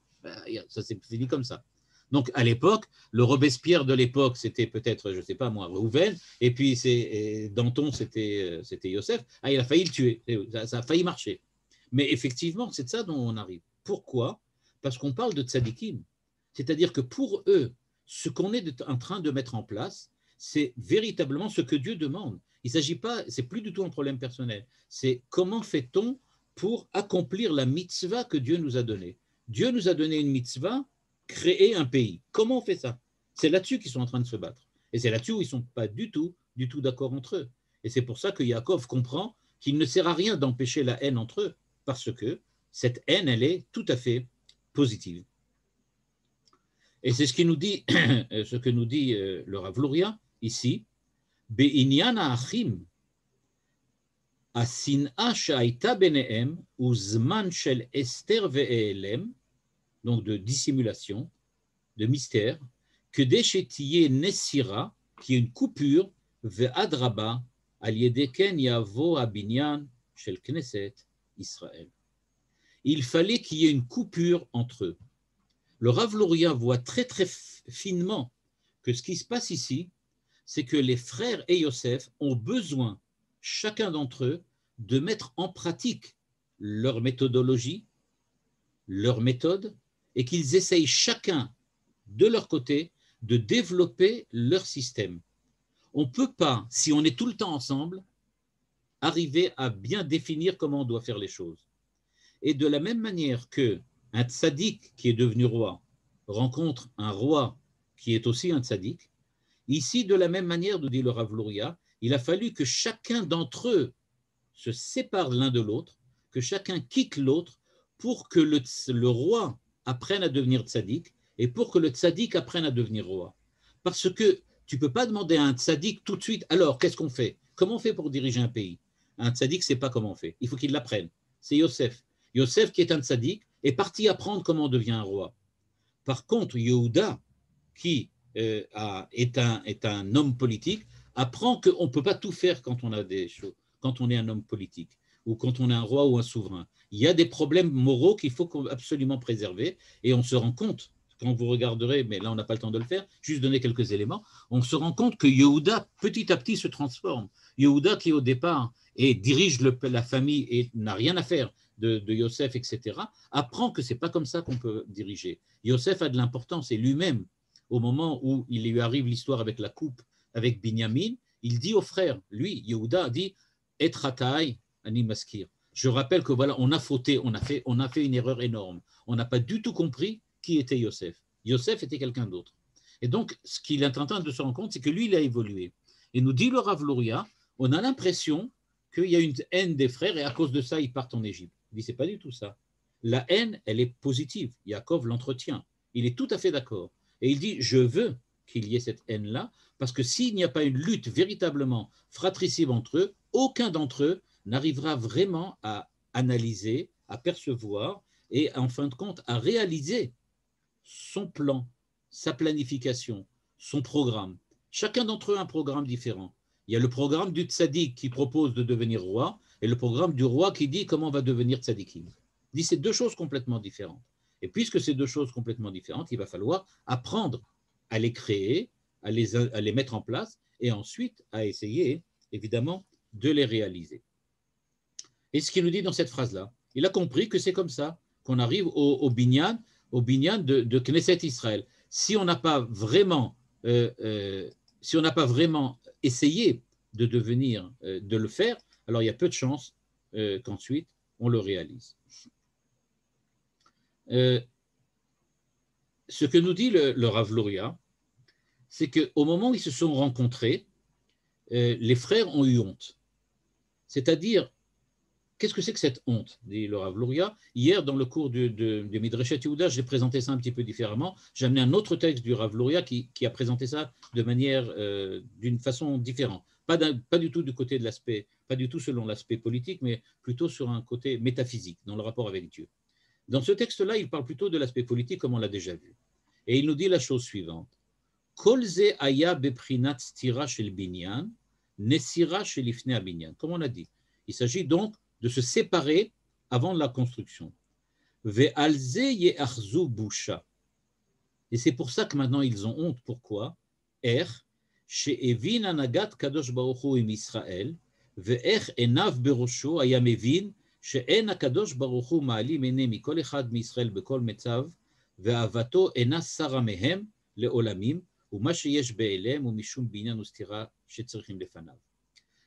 Ça s'est fini comme ça. Donc, à l'époque, le Robespierre de l'époque, c'était peut-être, je ne sais pas moi, Réhouven, et puis Danton, c'était Yosef. Ah, il a failli le tuer, ça a failli marcher. Mais effectivement, c'est de ça dont on arrive. Pourquoi? Parce qu'on parle de tzadikim. C'est-à-dire que pour eux, ce qu'on est en train de mettre en place, c'est véritablement ce que Dieu demande. Il ne s'agit pas, c'est plus du tout un problème personnel. C'est comment fait-on pour accomplir la mitzvah que Dieu nous a donnée. Dieu nous a donné une mitzvah, créer un pays. Comment on fait ça? C'est là-dessus qu'ils sont en train de se battre. Et c'est là-dessus où ils ne sont pas du tout d'accord entre eux. Et c'est pour ça que Yaakov comprend qu'il ne sert à rien d'empêcher la haine entre eux, parce que cette haine, elle est tout à fait positive. Et c'est ce que nous dit le Rav Luria ici, Be'inyan ha'achim, השנאה שהייתה ביניהם הוא זמן של הסתר והיעלם, donc de dissimulation, de mystère, כדי שתהיה נסירה, qui est une coupure, ואדרבה, על ידי כן יבוא הבניין של כנסת ישראל. Il fallait qu'il y ait une coupure entre eux. Le Rav Luria voit très très finement que ce qui se passe ici, c'est que les frères et Yosef ont besoin, chacun d'entre eux, de mettre en pratique leur méthodologie, leur méthode, et qu'ils essayent chacun de leur côté de développer leur système. On ne peut pas, si on est tout le temps ensemble, arriver à bien définir comment on doit faire les choses. Et de la même manière qu'un tzaddik qui est devenu roi rencontre un roi qui est aussi un tzaddik, ici, de la même manière, nous dit le Rav Luria, il a fallu que chacun d'entre eux se séparent l'un de l'autre, que chacun quitte l'autre pour que le roi apprenne à devenir tzaddik et pour que le tzaddik apprenne à devenir roi. Parce que tu ne peux pas demander à un tzaddik tout de suite, alors qu'est-ce qu'on fait? Comment on fait pour diriger un pays? Un tzaddik ne sait pas comment on fait. Il faut qu'il l'apprenne. C'est Yosef. Yosef, qui est un tzaddik, est parti apprendre comment on devient un roi. Par contre, Yehuda, qui est un homme politique, apprend qu'on ne peut pas tout faire quand on a des choses, quand on est un homme politique ou quand on est un roi ou un souverain. Il y a des problèmes moraux qu'il faut absolument préserver et on se rend compte, quand vous regarderez, mais là on n'a pas le temps de le faire, juste donner quelques éléments, on se rend compte que Yehuda petit à petit se transforme. Yehuda qui au départ dirige la famille et n'a rien à faire de Yosef, etc., apprend que ce n'est pas comme ça qu'on peut diriger. Yosef a de l'importance et lui-même, au moment où il lui arrive l'histoire avec la coupe, avec Binyamin, il dit aux frères, lui, Yehuda, dit « Et rataï ani maskir ». Je rappelle que voilà, on a fauté, on a fait une erreur énorme. On n'a pas du tout compris qui était Yosef. Yosef était quelqu'un d'autre. Et donc, ce qu'il est en train de se rendre compte, c'est que lui, il a évolué. Et nous dit le Rav Luria, on a l'impression qu'il y a une haine des frères et à cause de ça, ils partent en Égypte. Il dit, c'est pas du tout ça. La haine, elle est positive. Yaakov l'entretient. Il est tout à fait d'accord. Et il dit, je veux qu'il y ait cette haine-là, parce que s'il n'y a pas une lutte véritablement fratricide entre eux, aucun d'entre eux n'arrivera vraiment à analyser, à percevoir et en fin de compte à réaliser son plan, sa planification, son programme. Chacun d'entre eux a un programme différent. Il y a le programme du tzaddik qui propose de devenir roi et le programme du roi qui dit comment on va devenir tzaddikim. Il dit c'est deux choses complètement différentes. Et puisque c'est deux choses complètement différentes, il va falloir apprendre à les créer, à les mettre en place et ensuite à essayer, évidemment, de les réaliser. Et ce qu'il nous dit dans cette phrase-là, il a compris que c'est comme ça qu'on arrive au binyan de Knesset Israël. Si on n'a pas vraiment essayé de le faire, alors il y a peu de chances qu'ensuite on le réalise. Ce que nous dit le Rav Luria, c'est qu'au moment où ils se sont rencontrés, les frères ont eu honte. C'est-à-dire, qu'est-ce que c'est que cette honte, dit le Rav Luria. Hier, dans le cours de Midreshet Yehuda, j'ai présenté ça un petit peu différemment. J'ai amené un autre texte du Rav Luria qui a présenté ça de manière, d'une façon différente. Pas du tout du côté de l'aspect, pas du tout selon l'aspect politique, mais plutôt sur un côté métaphysique, dans le rapport avec Dieu. Dans ce texte-là, il parle plutôt de l'aspect politique, comme on l'a déjà vu. Et il nous dit la chose suivante. Kol ze aya beprinat stira shel binyan, nesira shel ifnei abinyan. Comme on a dit. Il s'agit donc de se séparer avant la construction. Ve'al ze ye'achzu busha. Et c'est pour ça que maintenant ils ont honte. Pourquoi? She'evin anagat kadosh baruch hu im Israël, ve'ech enav berosho aya mevin שאין הקדוש ברוך הוא מעלים עיני מכל אחד מישראל בכל מצב, ואהבתו אינה שרה מהם לעולמים, ומה שיש באליהם הוא משום בניין וסתירה שצריכים לפניו.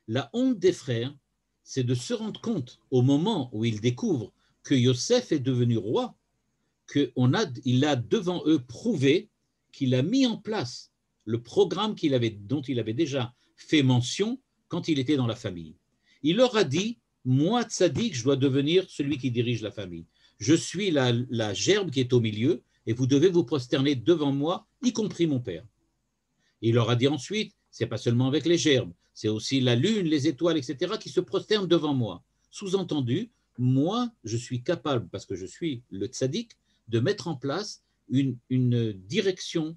La honte des frères, c'est de se rendre compte au moment où ils découvrent que Yosef est devenu roi, qu'il a devant eux prouvé qu'il a mis en place le programme dont il avait déjà fait mention quand il était dans la famille. Il leur a dit, moi, tzaddik, je dois devenir celui qui dirige la famille. Je suis la gerbe qui est au milieu et vous devez vous prosterner devant moi, y compris mon père. Et il leur a dit ensuite, c'est pas seulement avec les gerbes, c'est aussi la lune, les étoiles, etc., qui se prosternent devant moi. Sous-entendu, moi, je suis capable, parce que je suis le tzaddik, de mettre en place une direction,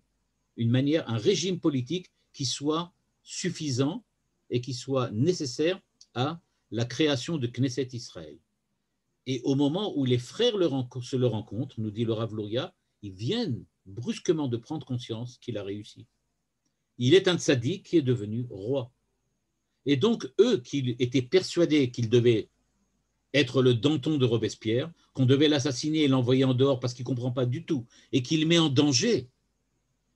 une manière, un régime politique qui soit suffisant et qui soit nécessaire à la création de Knesset Israël. Et au moment où les frères se le rencontrent, nous dit le Rav Luria, ils viennent brusquement de prendre conscience qu'il a réussi. Il est un tzaddik qui est devenu roi. Et donc, eux qui étaient persuadés qu'il devait être le Danton de Robespierre, qu'on devait l'assassiner et l'envoyer en dehors parce qu'il ne comprend pas du tout, et qu'il met en danger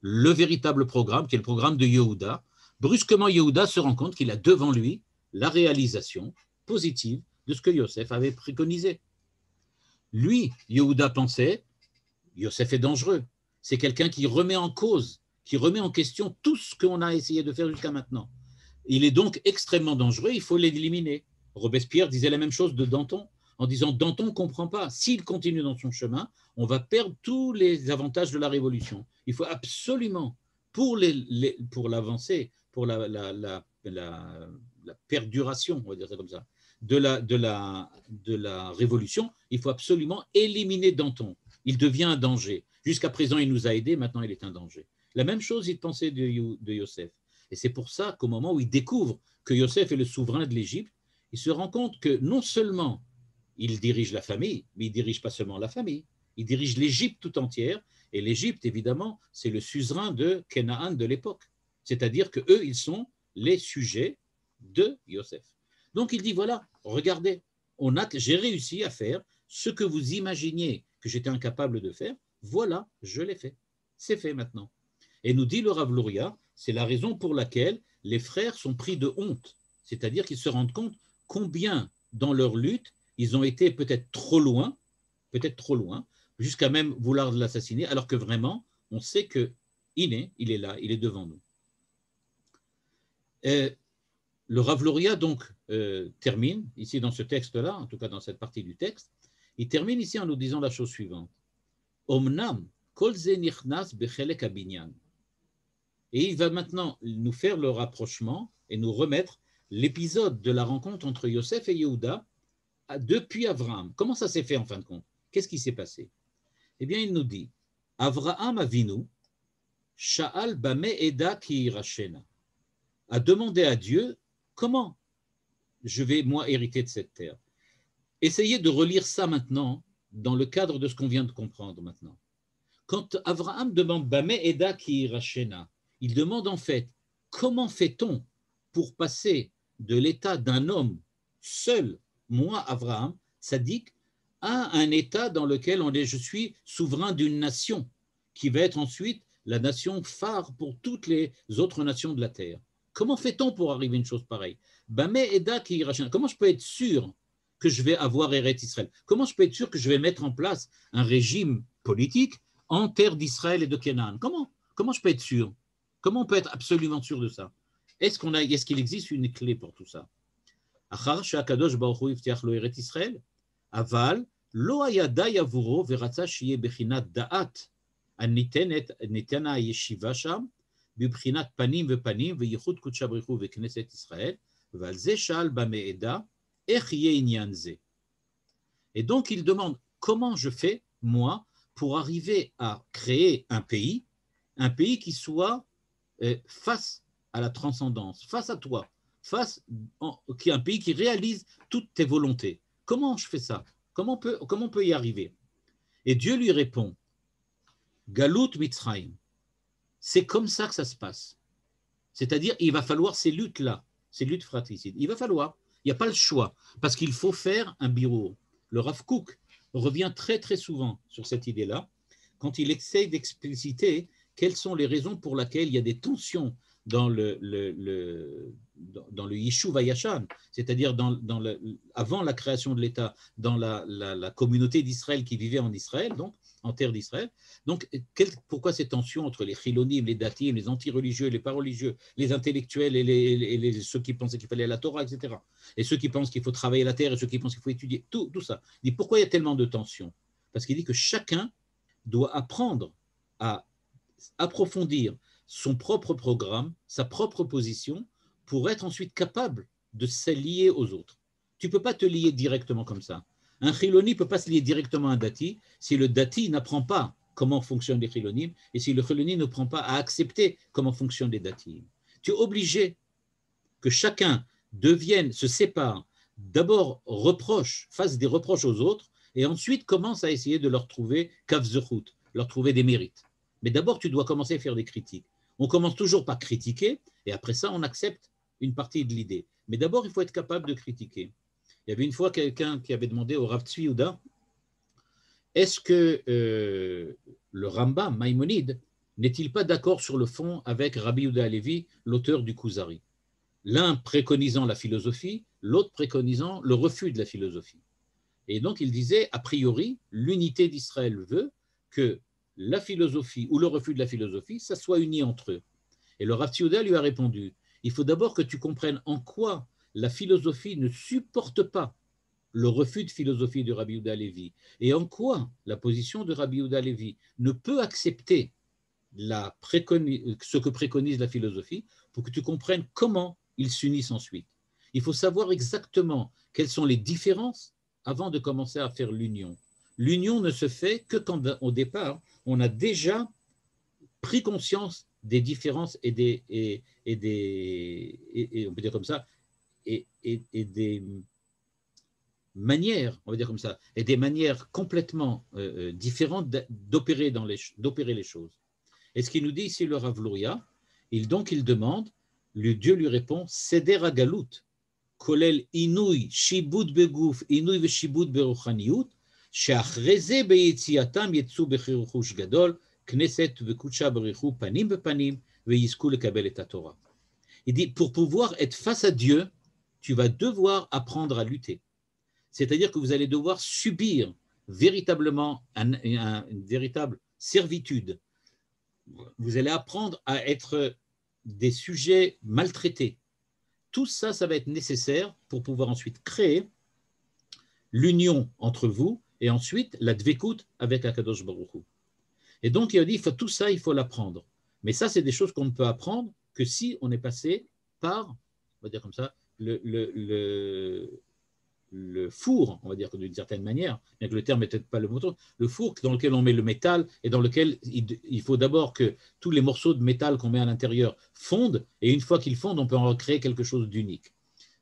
le véritable programme, qui est le programme de Yehuda, brusquement Yehuda se rend compte qu'il a devant lui la réalisation positive de ce que Yosef avait préconisé. Lui, Yehuda pensait, Yosef est dangereux, c'est quelqu'un qui remet en cause, qui remet en question tout ce qu'on a essayé de faire jusqu'à maintenant. Il est donc extrêmement dangereux, il faut l'éliminer. Robespierre disait la même chose de Danton, en disant Danton ne comprend pas, s'il continue dans son chemin, on va perdre tous les avantages de la Révolution. Il faut absolument, pour l'avancée, pour la perduration, on va dire ça comme ça, de la Révolution, il faut absolument éliminer Danton. Il devient un danger. Jusqu'à présent, il nous a aidés, maintenant il est un danger. La même chose, il pensait de Yosef. Et c'est pour ça qu'au moment où il découvre que Yosef est le souverain de l'Égypte, il se rend compte que non seulement il dirige la famille, mais il ne dirige pas seulement la famille, il dirige l'Égypte tout entière, et l'Égypte, évidemment, c'est le suzerain de Canaan de l'époque. C'est-à-dire qu'eux, ils sont les sujets de Yosef. Donc il dit, voilà, regardez, j'ai réussi à faire ce que vous imaginiez que j'étais incapable de faire, voilà, je l'ai fait. C'est fait maintenant. Et nous dit le Rav Luria, c'est la raison pour laquelle les frères sont pris de honte, c'est-à-dire qu'ils se rendent compte combien, dans leur lutte, ils ont été peut-être trop loin, jusqu'à même vouloir l'assassiner, alors que vraiment, on sait qu'il est là, il est devant nous. Et le Rav Luria donc termine, ici dans ce texte-là, en tout cas dans cette partie du texte, il termine ici en nous disant la chose suivante. Omnam, kol ze nichnas bechelek abinyan. Et il va maintenant nous faire le rapprochement et nous remettre l'épisode de la rencontre entre Yosef et Yehuda depuis Abraham. Comment ça s'est fait en fin de compte? Qu'est-ce qui s'est passé? Eh bien, il nous dit Avraham Avinu, Sha'al Bame Eda Ki Irachena, a demandé à Dieu comment je vais, moi, hériter de cette terre. Essayez de relire ça maintenant dans le cadre de ce qu'on vient de comprendre maintenant. Quand Abraham demande Bame Eda Ki Irachena, il demande en fait comment fait-on pour passer de l'état d'un homme seul, moi, Abraham, tzaddik, à un état dans lequel je suis souverain d'une nation, qui va être ensuite la nation phare pour toutes les autres nations de la terre. Comment fait-on pour arriver à une chose pareille? Comment je peux être sûr que je vais avoir Eretz Israël? Comment je peux être sûr que je vais mettre en place un régime politique en terre d'Israël et de Canaan? Comment je peux être sûr? Comment on peut être absolument sûr de ça? Est-ce qu'il existe une clé pour tout ça? אחר שהקדוש ברוך הוא הבטיח לו ארץ ישראל, אבל לא היה די עבורו ורצה שיהיה בחינת דעת הניתנה הישיבה שם, בבחינת פנים ופנים וייחוד קודשא בריך הוא וכנסת ישראל, ועל זה שאל במעדה, איך יהיה עניין זה? Et donc il demande, comment je fais, moi, pour arriver à créer un pays qui soit face à la transcendance, face à toi, qui est un pays qui réalise toutes tes volontés. Comment je fais ça? Comment on peut y arriver? Et Dieu lui répond, Galut Mitzrayim, c'est comme ça que ça se passe. C'est-à-dire, il va falloir ces luttes-là, ces luttes fratricides. Il va falloir, il n'y a pas le choix, parce qu'il faut faire un bureau. Le Rav Kook revient très très souvent sur cette idée-là, quand il essaie d'expliciter quelles sont les raisons pour lesquelles il y a des tensions dans le Yishuv Hayashan, c'est-à-dire avant la création de l'État, dans la communauté d'Israël qui vivait en Israël, donc en terre d'Israël. Donc, pourquoi ces tensions entre les chilonim, les datim, les anti-religieux, les pas religieux, les intellectuels et ceux qui pensaient qu'il fallait la Torah, etc. Et ceux qui pensent qu'il faut travailler la terre et ceux qui pensent qu'il faut étudier, tout ça. Il dit pourquoi il y a tellement de tensions? Parce qu'il dit que chacun doit apprendre à approfondir son propre programme, sa propre position, pour être ensuite capable de se lier aux autres. Tu ne peux pas te lier directement comme ça. Un chiloni ne peut pas se lier directement à un dati si le dati n'apprend pas comment fonctionnent les chilonim et si le chiloni ne prend pas à accepter comment fonctionnent les datim. Tu es obligé que chacun se sépare, d'abord fasse des reproches aux autres et ensuite commence à essayer de leur trouver kavzechut, leur trouver des mérites. Mais d'abord, tu dois commencer à faire des critiques. On commence toujours par critiquer et après ça, on accepte une partie de l'idée. Mais d'abord, il faut être capable de critiquer. Il y avait une fois quelqu'un qui avait demandé au Rav Tzvi Yehuda, est-ce que le Rambam, Maïmonide, n'est-il pas d'accord sur le fond avec Rabbi Yehuda Halevi, l'auteur du Kuzari? L'un préconisant la philosophie, l'autre préconisant le refus de la philosophie. Et donc il disait, a priori, l'unité d'Israël veut que la philosophie ou le refus de la philosophie, ça soit uni entre eux. Et le Rav Tzvi Yehuda lui a répondu, il faut d'abord que tu comprennes en quoi la philosophie ne supporte pas le refus de philosophie de Rabbi Yehuda Halevi et en quoi la position de Rabbi Yehuda Halevi ne peut accepter ce que préconise la philosophie pour que tu comprennes comment ils s'unissent ensuite. Il faut savoir exactement quelles sont les différences avant de commencer à faire l'union. L'union ne se fait que quand, au départ, on a déjà pris conscience des différences et on peut dire comme ça, et des manières, on va dire comme ça, et des manières complètement différentes d'opérer les choses. Et ce qu'il nous dit ici le Rav Luria, il demande, Dieu lui répond, Seder Agalut, Kolel Inouy, Shibud Begouf, Inouy Veshibud Beruchaniyut, שאחרי זה ביציאתם יצאו בחירוש גדול, כנסת וקודשה בריחו פנים בפנים, ויזכו לקבל את התורה. Il dit, pour pouvoir être face à Dieu, tu vas devoir apprendre à lutter. C'est-à-dire que vous allez devoir subir véritablement une véritable servitude. Vous allez apprendre à être des sujets maltraités. Tout ça, ça va être nécessaire pour pouvoir ensuite créer l'union entre vous et ensuite la dvekut avec Akadosh Baruch Hu. Et donc, il a dit, tout ça, il faut l'apprendre. Mais ça, c'est des choses qu'on ne peut apprendre que si on est passé par, on va dire comme ça, le four, on va dire d'une certaine manière, bien que le terme n'est peut-être pas le mot, le four dans lequel on met le métal et dans lequel il faut d'abord que tous les morceaux de métal qu'on met à l'intérieur fondent, et une fois qu'ils fondent, on peut en créer quelque chose d'unique.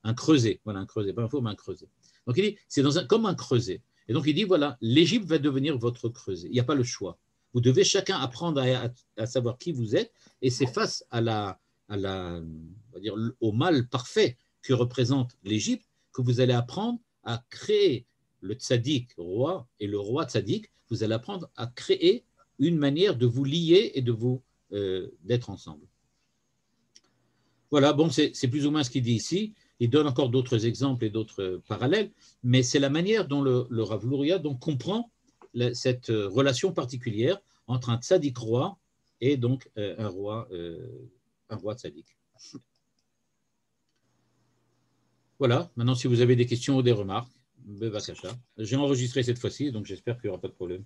Un creuset, voilà, un creuset, pas un four, mais un creuset. Donc il dit, c'est comme un creuset. Et donc il dit, voilà, l'Égypte va devenir votre creuset. Il n'y a pas le choix. Vous devez chacun apprendre à savoir qui vous êtes, et c'est face on va dire, au mal parfait que représente l'Égypte que vous allez apprendre à créer le tzaddik roi et le roi tzaddik. Vous allez apprendre à créer une manière de vous lier et d'être ensemble. Voilà, bon, c'est plus ou moins ce qu'il dit ici. Il donne encore d'autres exemples et d'autres parallèles, mais c'est la manière dont le Rav Luria comprend cette relation particulière entre un tzaddik roi et donc un roi tzaddik. Voilà, maintenant si vous avez des questions ou des remarques, bevakasha. J'ai enregistré cette fois-ci, donc j'espère qu'il n'y aura pas de problème.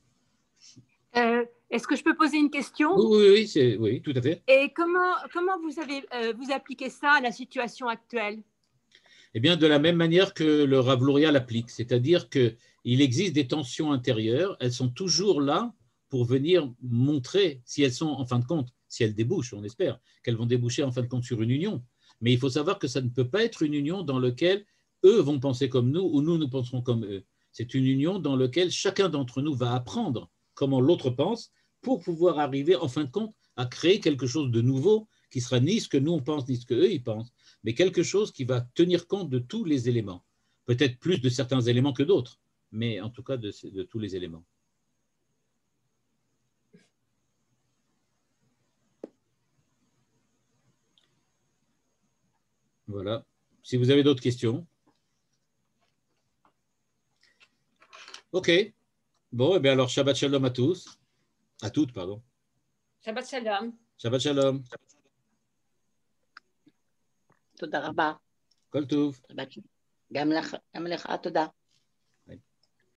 Est-ce que je peux poser une question? Oui, tout à fait. Et comment vous avez vous appliquez ça à la situation actuelle? Eh bien, de la même manière que le Rav Luria l'applique, c'est-à-dire qu'il existe des tensions intérieures, elles sont toujours là pour venir montrer si elles sont, en fin de compte, si elles débouchent, on espère qu'elles vont déboucher en fin de compte sur une union. Mais il faut savoir que ça ne peut pas être une union dans laquelle eux vont penser comme nous ou nous penserons comme eux. C'est une union dans laquelle chacun d'entre nous va apprendre comment l'autre pense pour pouvoir arriver, en fin de compte, à créer quelque chose de nouveau qui sera ni ce que nous on pense, ni ce qu'eux ils pensent, mais quelque chose qui va tenir compte de tous les éléments. Peut-être plus de certains éléments que d'autres, mais en tout cas de tous les éléments. Voilà. Si vous avez d'autres questions. OK. Bon, et bien alors, Shabbat Shalom à tous. À toutes, pardon. Shabbat Shalom. Shabbat Shalom. תודה רבה. Kol Tov. גם לך, תודה.